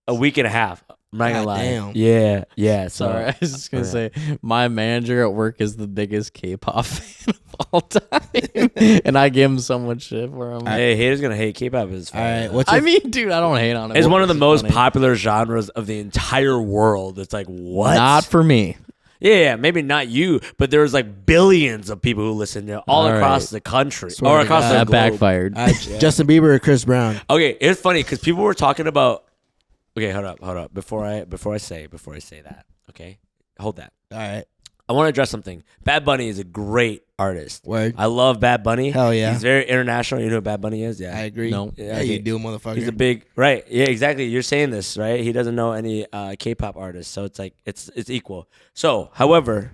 a week and a half. I'm not gonna God lie. damn. Yeah. So Sorry, I was just gonna say my manager at work is the biggest K-pop fan of all time, and I give him so much shit for him. hey, haters gonna hate. K-pop is All fine. right, what's I your, mean, dude, I don't hate on it. It's one of the It's most funny. popular genres of the entire world. It's like what? Not for me. Yeah, maybe not you, but there's like billions of people who listen to it all All across right. the country Swear or to across God. the That globe. backfired. Justin Bieber or Chris Brown? Okay, it's funny because people were talking about. Okay, hold up. Before I say that, okay, hold that. All right, I want to address something. Bad Bunny is a great artist. word. I love Bad Bunny. Hell yeah. He's very international. You know who Bad Bunny is? Yeah. I agree. No. Yeah, okay. you do, motherfucker. He's a big right. Yeah, exactly. You're saying this right. He doesn't know any K-pop artists, so it's like it's equal. So, however,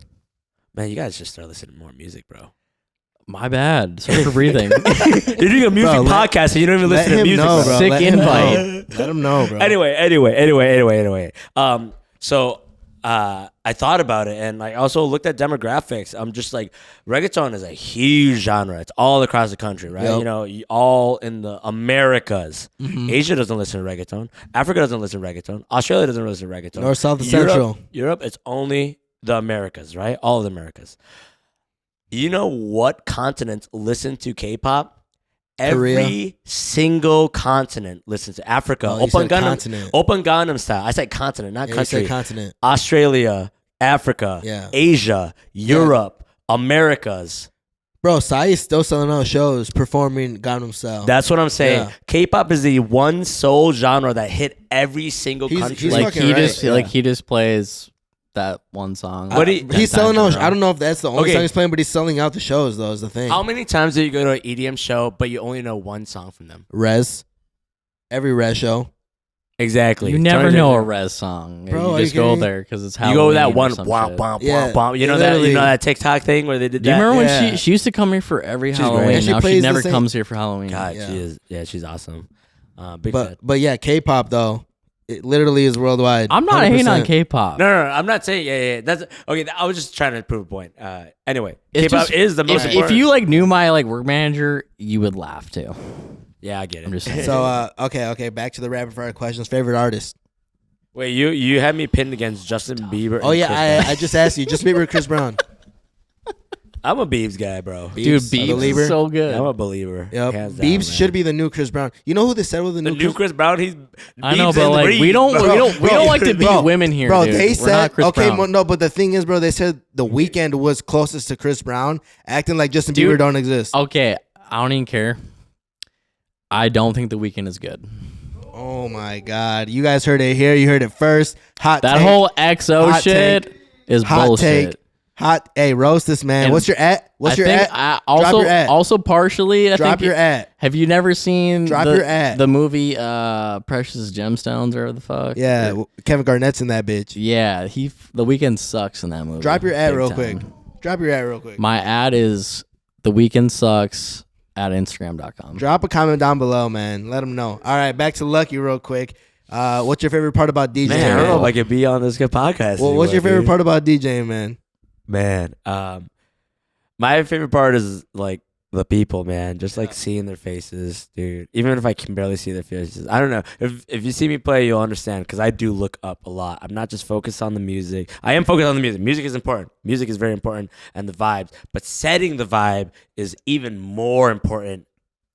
man, you guys should start listening to more music, bro. My bad. Sorry for breathing. You're doing a music Bro, podcast, and you don't even Let listen to him music. know, bro. bro. Sick Let him invite. know. Let him know, bro. Anyway. So I thought about it, and I also looked at demographics. I'm just like, reggaeton is a huge genre. It's all across the country, right? Yep. You know, all in the Americas. Mm-hmm. Asia doesn't listen to reggaeton. Africa doesn't listen to reggaeton. Australia doesn't listen to reggaeton. North, South, and Europe- Central. Europe, it's only the Americas, right? All of the Americas. You know what continents listen to K-pop? Korea. Every single continent listens to Africa. Oh, you said Gangnam, continent. Open Gangnam Style. I said continent, not Yeah, you country. said continent. Australia, Africa, Yeah. Asia, Europe, Americas. Bro, Psy is still selling out shows, performing Gangnam Style. That's what I'm saying. Yeah. K-pop is the one sole genre that hit every single He's- country. he's like fucking he right, just yeah. like he just plays that one song. What do you- 10 He's selling times in out. a row. I don't know if that's the only Okay. song he's playing, but he's selling out the shows, though, is the thing. How many times do you go to an EDM show, but you only know one song from them? Res. Every Res show. Exactly. You never Turns know a into- Res song. Bro, You are just you go kidding? there because it's You Halloween. go with that or one, some womp, shit. womp, Yeah, womp, womp. You know literally. that TikTok thing where they did Do you that? remember Yeah. when she used to come here for every She's Halloween? great. And she Now she plays the never same- comes here for Halloween. God, Yeah. she's awesome. Big fan. But yeah, K-pop though, it literally is worldwide. I'm not hating on 100%. K-pop. No, I'm not saying yeah. That's okay. I was just trying to prove a point. Anyway, It's K-pop just- is the most If important. you like knew my like work manager, you would laugh too. Yeah, I get it. I'm just saying. So okay, back to the rapid fire questions. Favorite artist? Wait, you had me pinned against Justin Bieber. Oh and yeah, Chris Brown. I just asked you. Just Bieber or Chris Brown? I'm a Biebs guy, bro. Dude, Biebs, Biebs believer? is so good. I'm a believer. Yep. Hands down, Biebs man. should be the new Chris Brown. You know who they said was the the new new Chris Brown. He's I know, Biebs but in the like breed, we don't bro. we don't like to beat Bro, women here, Bro, dude. they We're said not Chris okay, Brown. no, but the thing is, bro, they said the Weeknd was closest to Chris Brown, acting like Justin Dude, Bieber don't exist. Okay, I don't even care. I don't think the Weeknd is good. Oh my God, you guys heard it here. You heard it first. Hot That take. whole XO Hot shit take. is Hot bullshit. take. Hot. Hey, roast this man. And What's your at? What's I your think at? I Drop your at. also partially. I Drop think your at. Have you never seen Drop the, your at. the movie Precious Gemstones or whatever the fuck? Yeah, Kevin Garnett's in that bitch. Yeah, the Weeknd sucks in that movie. Drop your ad Big real time. quick. Drop your ad real quick. My ad is The Weeknd sucks at Instagram.com. Drop a comment down below, man. Let them know. All right, back to Lucky real quick. What's your favorite part about DJing? Man, I don't know if I could be on this good podcast. Well, what's your anymore, favorite dude. part about DJing, man? Man, my favorite part is like the people, man. Just like seeing their faces, dude. Even if I can barely see their faces, I don't know. If you see me play, you'll understand because I do look up a lot. I'm not just focused on the music. I am focused on the music. Music is important. Music is very important, and the vibes. But setting the vibe is even more important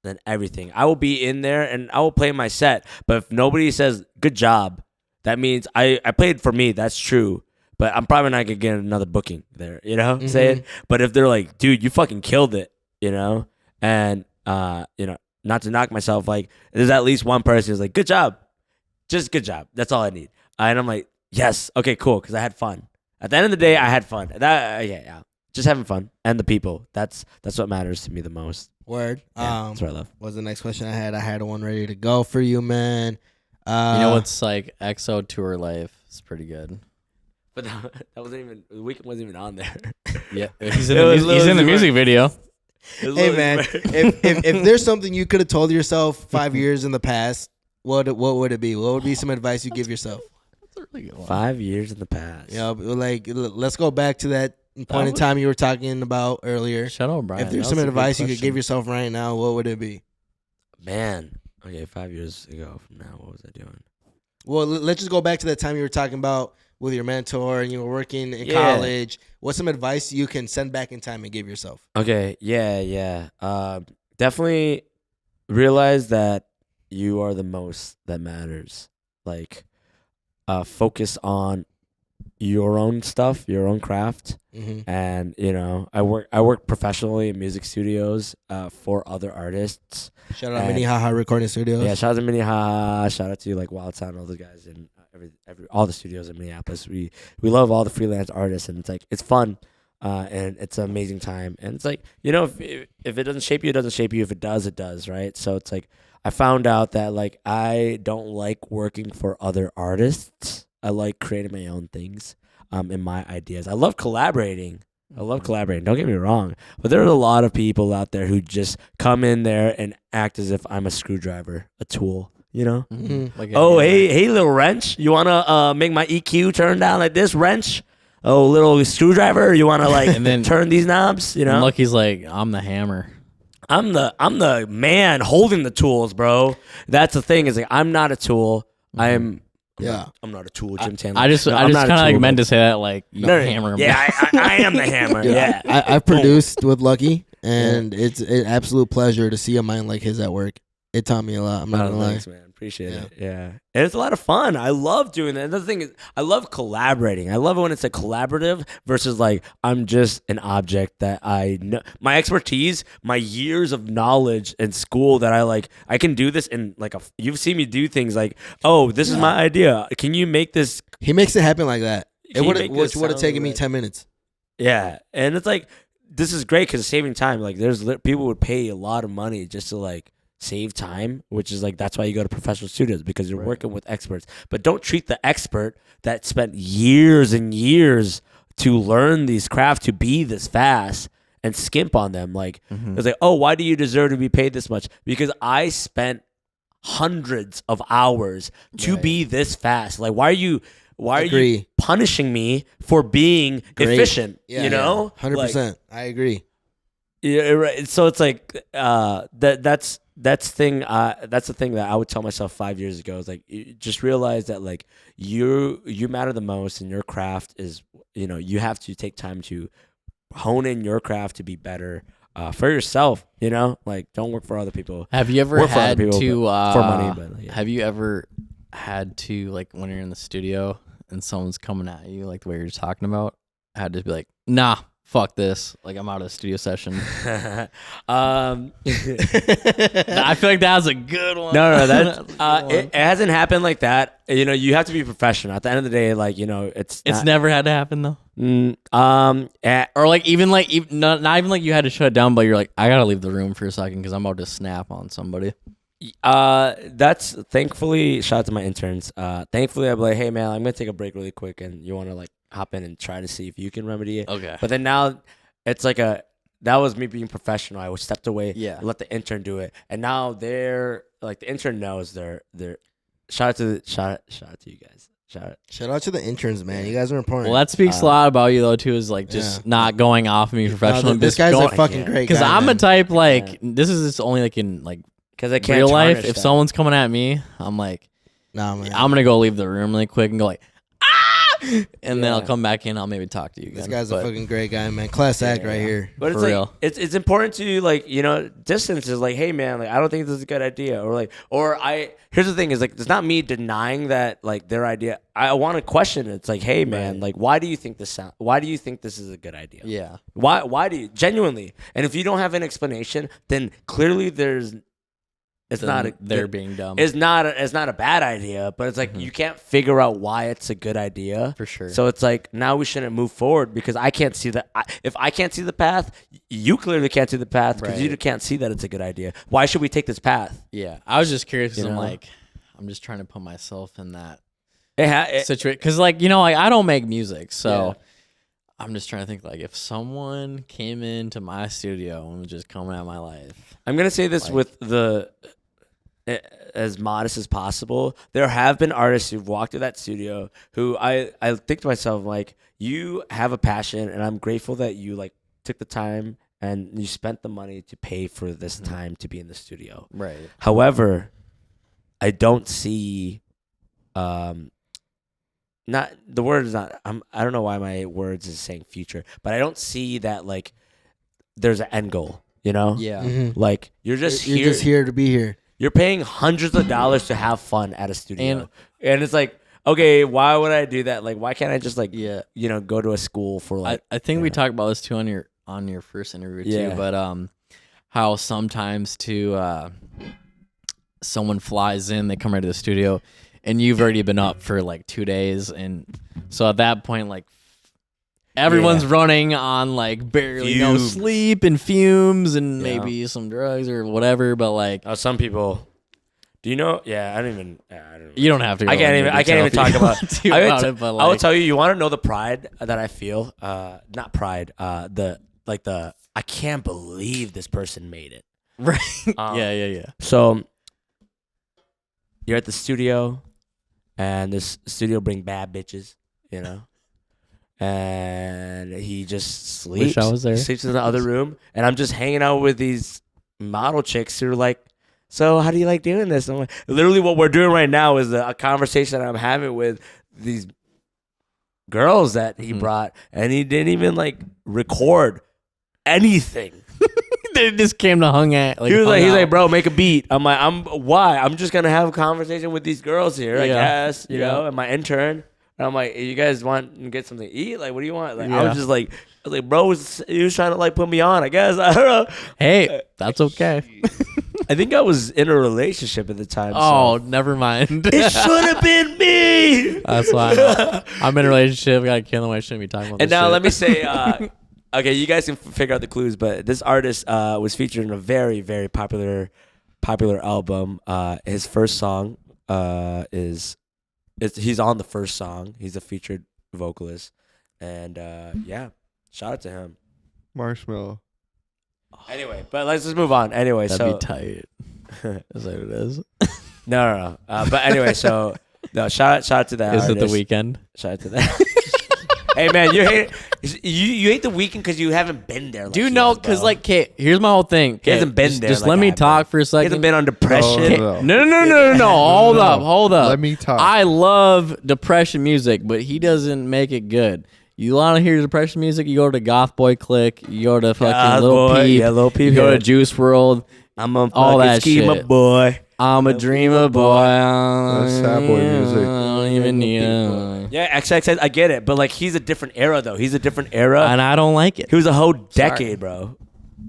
than everything. I will be in there and I will play my set. But if nobody says good job, that means I played for me. That's true. But I'm probably not gonna get another booking there, you know what I'm saying? But if they're like, dude, you fucking killed it, you know? And not to knock myself, like there's at least one person who's like, good job. Just good job. That's all I need. And I'm like, yes, okay, cool, because I had fun. At the end of the day, I had fun. Yeah. Just having fun. And the people. That's what matters to me the most. Word. Yeah, that's what I love. What's the next question I had? I had one ready to go for you, man. You know what's like XO Tour Life? It's pretty good. But that wasn't even, the Weeknd wasn't even on there. Yeah, he's in It was the music literally video. Hey man, if there's something you could have told yourself 5 years in the past, what would it be? What would be some advice you give yourself? That's a really good one. 5 years in the past. Yeah, like let's go back to that point in time you were talking about earlier. Shut up, Brian. If there's That some was a good advice you could question. give yourself right now, what would it be? Man. Okay, 5 years ago from now, what was I doing? Well, let's just go back to that time you were talking about with your mentor and you were working in Yeah. college. What's some advice you can send back in time and give yourself? Okay, yeah. Definitely realize that you are the most that matters. Like, focus on your own stuff, your own craft. Mm-hmm. And I work professionally in music studios for other artists. Shout out Minnehaha Recording Studios. Yeah, shout out to Minnehaha. Shout out to like Wild Sound, all the guys in all the studios in Minneapolis. We love all the freelance artists, and it's fun, and it's an amazing time. And it's like if it doesn't shape you, it doesn't shape you. If it does, it does, right? So it's like I found out that like I don't like working for other artists. I like creating my own things. In my ideas. I love collaborating. Don't get me wrong. But there are a lot of people out there who just come in there and act as if I'm a screwdriver, a tool, Mm-hmm. Like hey, little wrench. You want to make my EQ turn down like this, wrench? Oh, little screwdriver. You want to like And then- turn these knobs, And Lucky's like, I'm the hammer. I'm the man holding the tools, bro. That's the thing is like I'm not a tool. I'm not a tool, Jim Taylor. I just kind of like meant to say that like hammer. Yeah, I am the hammer. Yeah. I've produced with Lucky, and it's an absolute pleasure to see a mind like his at work. It taught me a lot. I'm not gonna lie. Thanks, man. Appreciate it. Yeah. And it's a lot of fun. I love doing that. Another thing is I love collaborating. I love it when it's a collaborative versus like I'm just an object that I know. My expertise, my years of knowledge in school that I can do this in like you've seen me do things like, oh, this is my idea. Can you make this? He makes it happen like that. Can you Which make would this have sound taken me like- 10 minutes. Yeah. And it's like, this is great because it's saving time. Like people would pay a lot of money just to like save time, which is like that's why you go to professional studios because you're working with experts. But don't treat the expert that spent years and years to learn these crafts to be this fast and skimp on them. Like it's like, oh, why do you deserve to be paid this much? Because I spent hundreds of hours to be this fast. Like why are you punishing me for being efficient? Yeah, you know, 100%. I agree. Yeah, right. So it's like that's the thing that I would tell myself 5 years ago is like just realize that like you matter the most and your craft is you have to take time to hone in your craft to be better for yourself. Like don't work for other people. Have you ever Work for other had people, to but for money? But yeah. Have you ever had to like when you're in the studio and someone's coming at you like the way you're talking about? I had to be like, nah. Fuck this. Like, I'm out of the studio session. I feel like that was a good one. No, it hasn't happened like that. You have to be professional. At the end of the day, like, it's never had to happen, though. Or, like, not even like you had to shut it down, but you're like, I gotta leave the room for a second because I'm about to snap on somebody. That's thankfully, shout out to my interns. Thankfully, I'll be like, hey, man, I'm going to take a break really quick, and you want to, like, hop in and try to see if you can remedy it. Okay. But then now it's like that was me being professional. I stepped away, Yeah. let the intern do it. And now they're like the intern knows they're shout out to you guys. Shout out to the interns, man. You guys are important. Well, that speaks a lot about you, though, too, is like just not going off of me professional. This guy's a fucking great guy. Because I'm man. a type like, this is just only like in like because I can't real life. tarnish If that. someone's coming at me, I'm like, Nah, man. I'm going to go leave the room really quick and go like, and then I'll come back in. I'll maybe talk to you again. This guy's a fucking great guy, man. Class act right here. But it's For like real. it's important to like distance is like, hey man, like I don't think this is a good idea, here's the thing is like it's not me denying that like their idea. I want to question it. It's like, hey man, like why do you think this is a good idea? Yeah. Why do you genuinely? And if you don't have an explanation, then clearly They're being dumb. It's not a bad idea, but it's like you can't figure out why it's a good idea. For sure. So it's like now we shouldn't move forward because I can't see that. If I can't see the path, you clearly can't see the path because you can't see that it's a good idea. Why should we take this path? Yeah. I was just curious because You I'm know? like, I'm just trying to put myself in that It situation. Because like, I don't make music. So I'm just trying to think, like, if someone came into my studio and was just coming at my life. I'm gonna say this Like- with the as modest as possible. There have been artists who've walked to that studio who I think to myself, like, you have a passion, and I'm grateful that you like took the time and you spent the money to pay for this time to be in the studio. Right. However, I don't see, not the word is not. I don't know why my words is saying future, but I don't see that like there's an end goal. You know? Yeah. Mhm. Like you're just You're here. just here to be here. You're paying hundreds of dollars to have fun at a studio, and it's like, okay, why would I do that? Like, why can't I just like, Yeah. go to a school for like? I think we talked about this too on your first interview Yeah. too, but how sometimes someone flies in, they come right to the studio, and you've already been up for like 2 days, and so at that point, like everyone's running on like barely no Fumes. sleep and fumes and Yeah. maybe some drugs or whatever, but like Some people. Do you know? Yeah, I don't even. you don't have to. I can't even talk about it. But I will like, tell you. You want to know the pride that I feel? Not pride. I can't believe this person made it. right? Um, yeah. So you're at the studio, and this studio bring bad bitches, and he just sleeps. Wish I was there. He sleeps in the other room, and I'm just hanging out with these model chicks who are like, so how do you like doing this? I'm like, literally what we're doing right now is a conversation that I'm having with these girls that he brought, and he didn't even like record anything. They just came to hung at. Like, He's hung out. like, bro, make a beat. I'm like, why? I'm just gonna have a conversation with these girls here, I Yeah. guess, Yeah. and my intern. And I'm like, you guys want to get something to eat? Like, what do you want? Like, I Yeah. was just like, bro, he was trying to like put me on, I guess. I don't know. Hey, that's okay. I think I was in a relationship at the time. Oh, so. never mind. It should have been me. That's why I'm in a relationship. Got a kid on the way. I shouldn't be talking about And this now shit. let me say, okay, you guys can figure out the clues, but this artist was featured in a very, very popular album. His first song he's on the first song. He's a featured vocalist, and shout out to him. Marshmallow. Anyway, but let's just move on. Anyway, That'd be tight. Is that what it is? No. But anyway, so no, shout out to that. Is it the artist. weekend? Shout out to that. Hey man, you hate the weekend because you haven't been there. Like Do you he know? has, Because bro. like, Kate, here's my whole thing. He hasn't been there Just like let I me have talk been. for a He second. hasn't been on depression. Oh, No. Hold up. Let me talk. I love depression music, but he doesn't make it good. You want to hear depression music? You go to Goth Boy Click. You go to fucking Goth Lil Boy, Peep. yeah, Lil Peep, You go yeah. to Juice World. I'm a All fucking that schema shit. boy. I'm a dreamer boy. That's sad boy music. I don't even need it. Yeah, XXX, I get it, but like he's a different era though. He's a different era. And I don't like it. He was a whole decade, bro.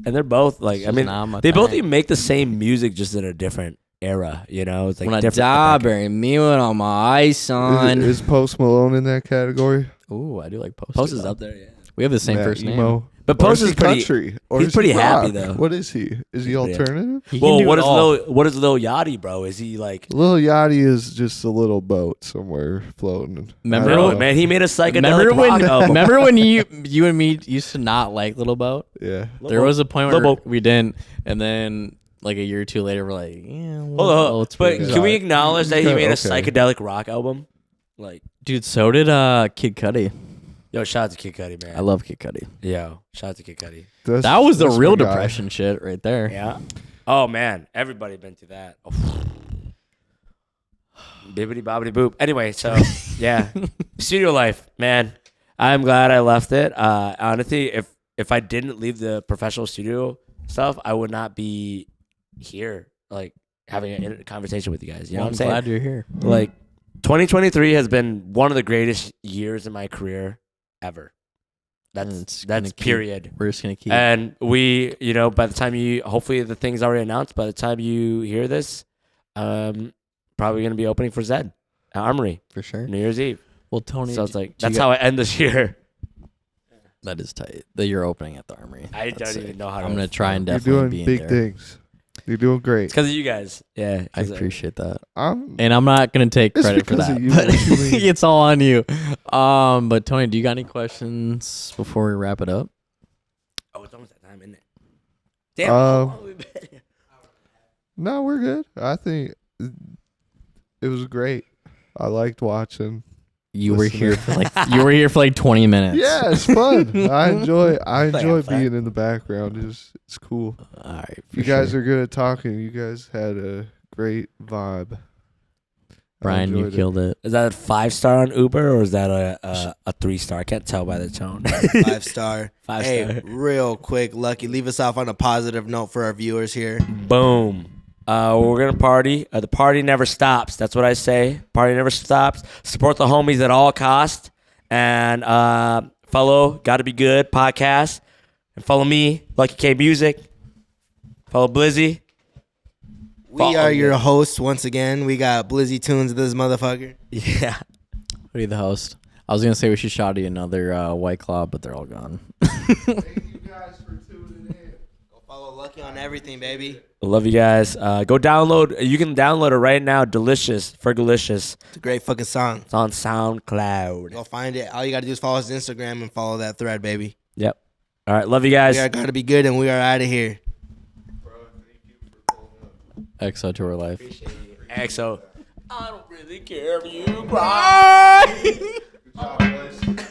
And they're both like, I just mean, not my they both thing. even make the same music, just in a different era. It's like When I different. die, epoch. bury me with all my ice on. Is Post Malone in that category? Ooh, I do like Post. Post is up there, yeah. We have the same That first name. emo? But Or Post is is he pretty. country. Or he's is he pretty happy, rock? though. What is he? Is he pretty happy. alternative? He can Well, do what it is all. Lil Yachty, bro? Is he like? Lil Yachty is just a little boat somewhere floating. Remember I don't No, know. man, he made a psychedelic Remember rock album. remember when you and me used to not like Little Boat? Yeah. There was a point where Lil Boat. we didn't, and then like a year or two later, we're like, yeah, Hold on. it's But pretty can good. we acknowledge that he Okay, made a okay. psychedelic rock album? Like, Dude, so did Kid Cudi. yo, shout out to Kid Cudi, man. I love Kid Cudi. Yo, shout out to Kid Cudi. That was the That's real my guy. depression shit right there. Yeah. Oh man, everybody been through that. Oh. Bibbity bobbity boop. Anyway, so yeah, studio life, man. I'm glad I left it. Honestly, if I didn't leave the professional studio stuff, I would not be here, like having a conversation with you guys. You know Well, what I'm saying? glad you're here. Like 2023 has been one of the greatest years in my career ever. And it's That's gonna keep- period. We're just gonna keep. And we, by the time hopefully the thing's already announced. By the time you hear this, probably gonna be opening for ZEDD at Armory for sure. New Year's Eve. Well, Tony, So it's like do you that's how I end this year. that is tight. That you're opening at the Armory. I That's don't sick. even know how to. I'm gonna try and You're definitely doing be in big there. things. You're doing great. It's because of you guys. Yeah. I appreciate that. I'm And I'm not gonna take It's credit for because that. of you. But What you mean? it's all on you. But Tony, do you got any questions before we wrap it up? Oh, it's almost that time, isn't it? Damn. How long have we been here? No, we're good. I think it was great. I liked watching. You were Listen here to- for like 20 minutes. Yeah, it's fun. I enjoy Like, being in the background. It's cool. All right. You guys are good at talking. You guys had a great vibe. I Brian, you enjoyed it. killed it. Is that a 5-star on Uber or is that a 3-star? I can't tell by the tone. 5-star. 5-star. Hey, real quick, Lucky, leave us off on a positive note for our viewers here. Boom. We're gonna party. The party never stops. That's what I say. Party never stops. Support the homies at all costs. And follow Gotta Be Good podcast. And follow me, Lucky K Music. Follow Blizzy. We are your hosts once again. We got Blizzy Tunes, this motherfucker. Yeah. Who are you the host? I was gonna say we should shout you another White Claw, but they're all gone. Thank you guys for tuning in. Go follow Lucky on everything, baby. I love you guys. Go download. You can download it right now. Delicious. Fergalicious. It's a great fucking song. It's on SoundCloud. Go find it. All you got to do is follow his Instagram and follow that thread, baby. Yep. All right. Love you guys. We are Gotta Be Good, and we are out of here. EXO to our life. EXO. I don't really care if you cry. Good job, boys.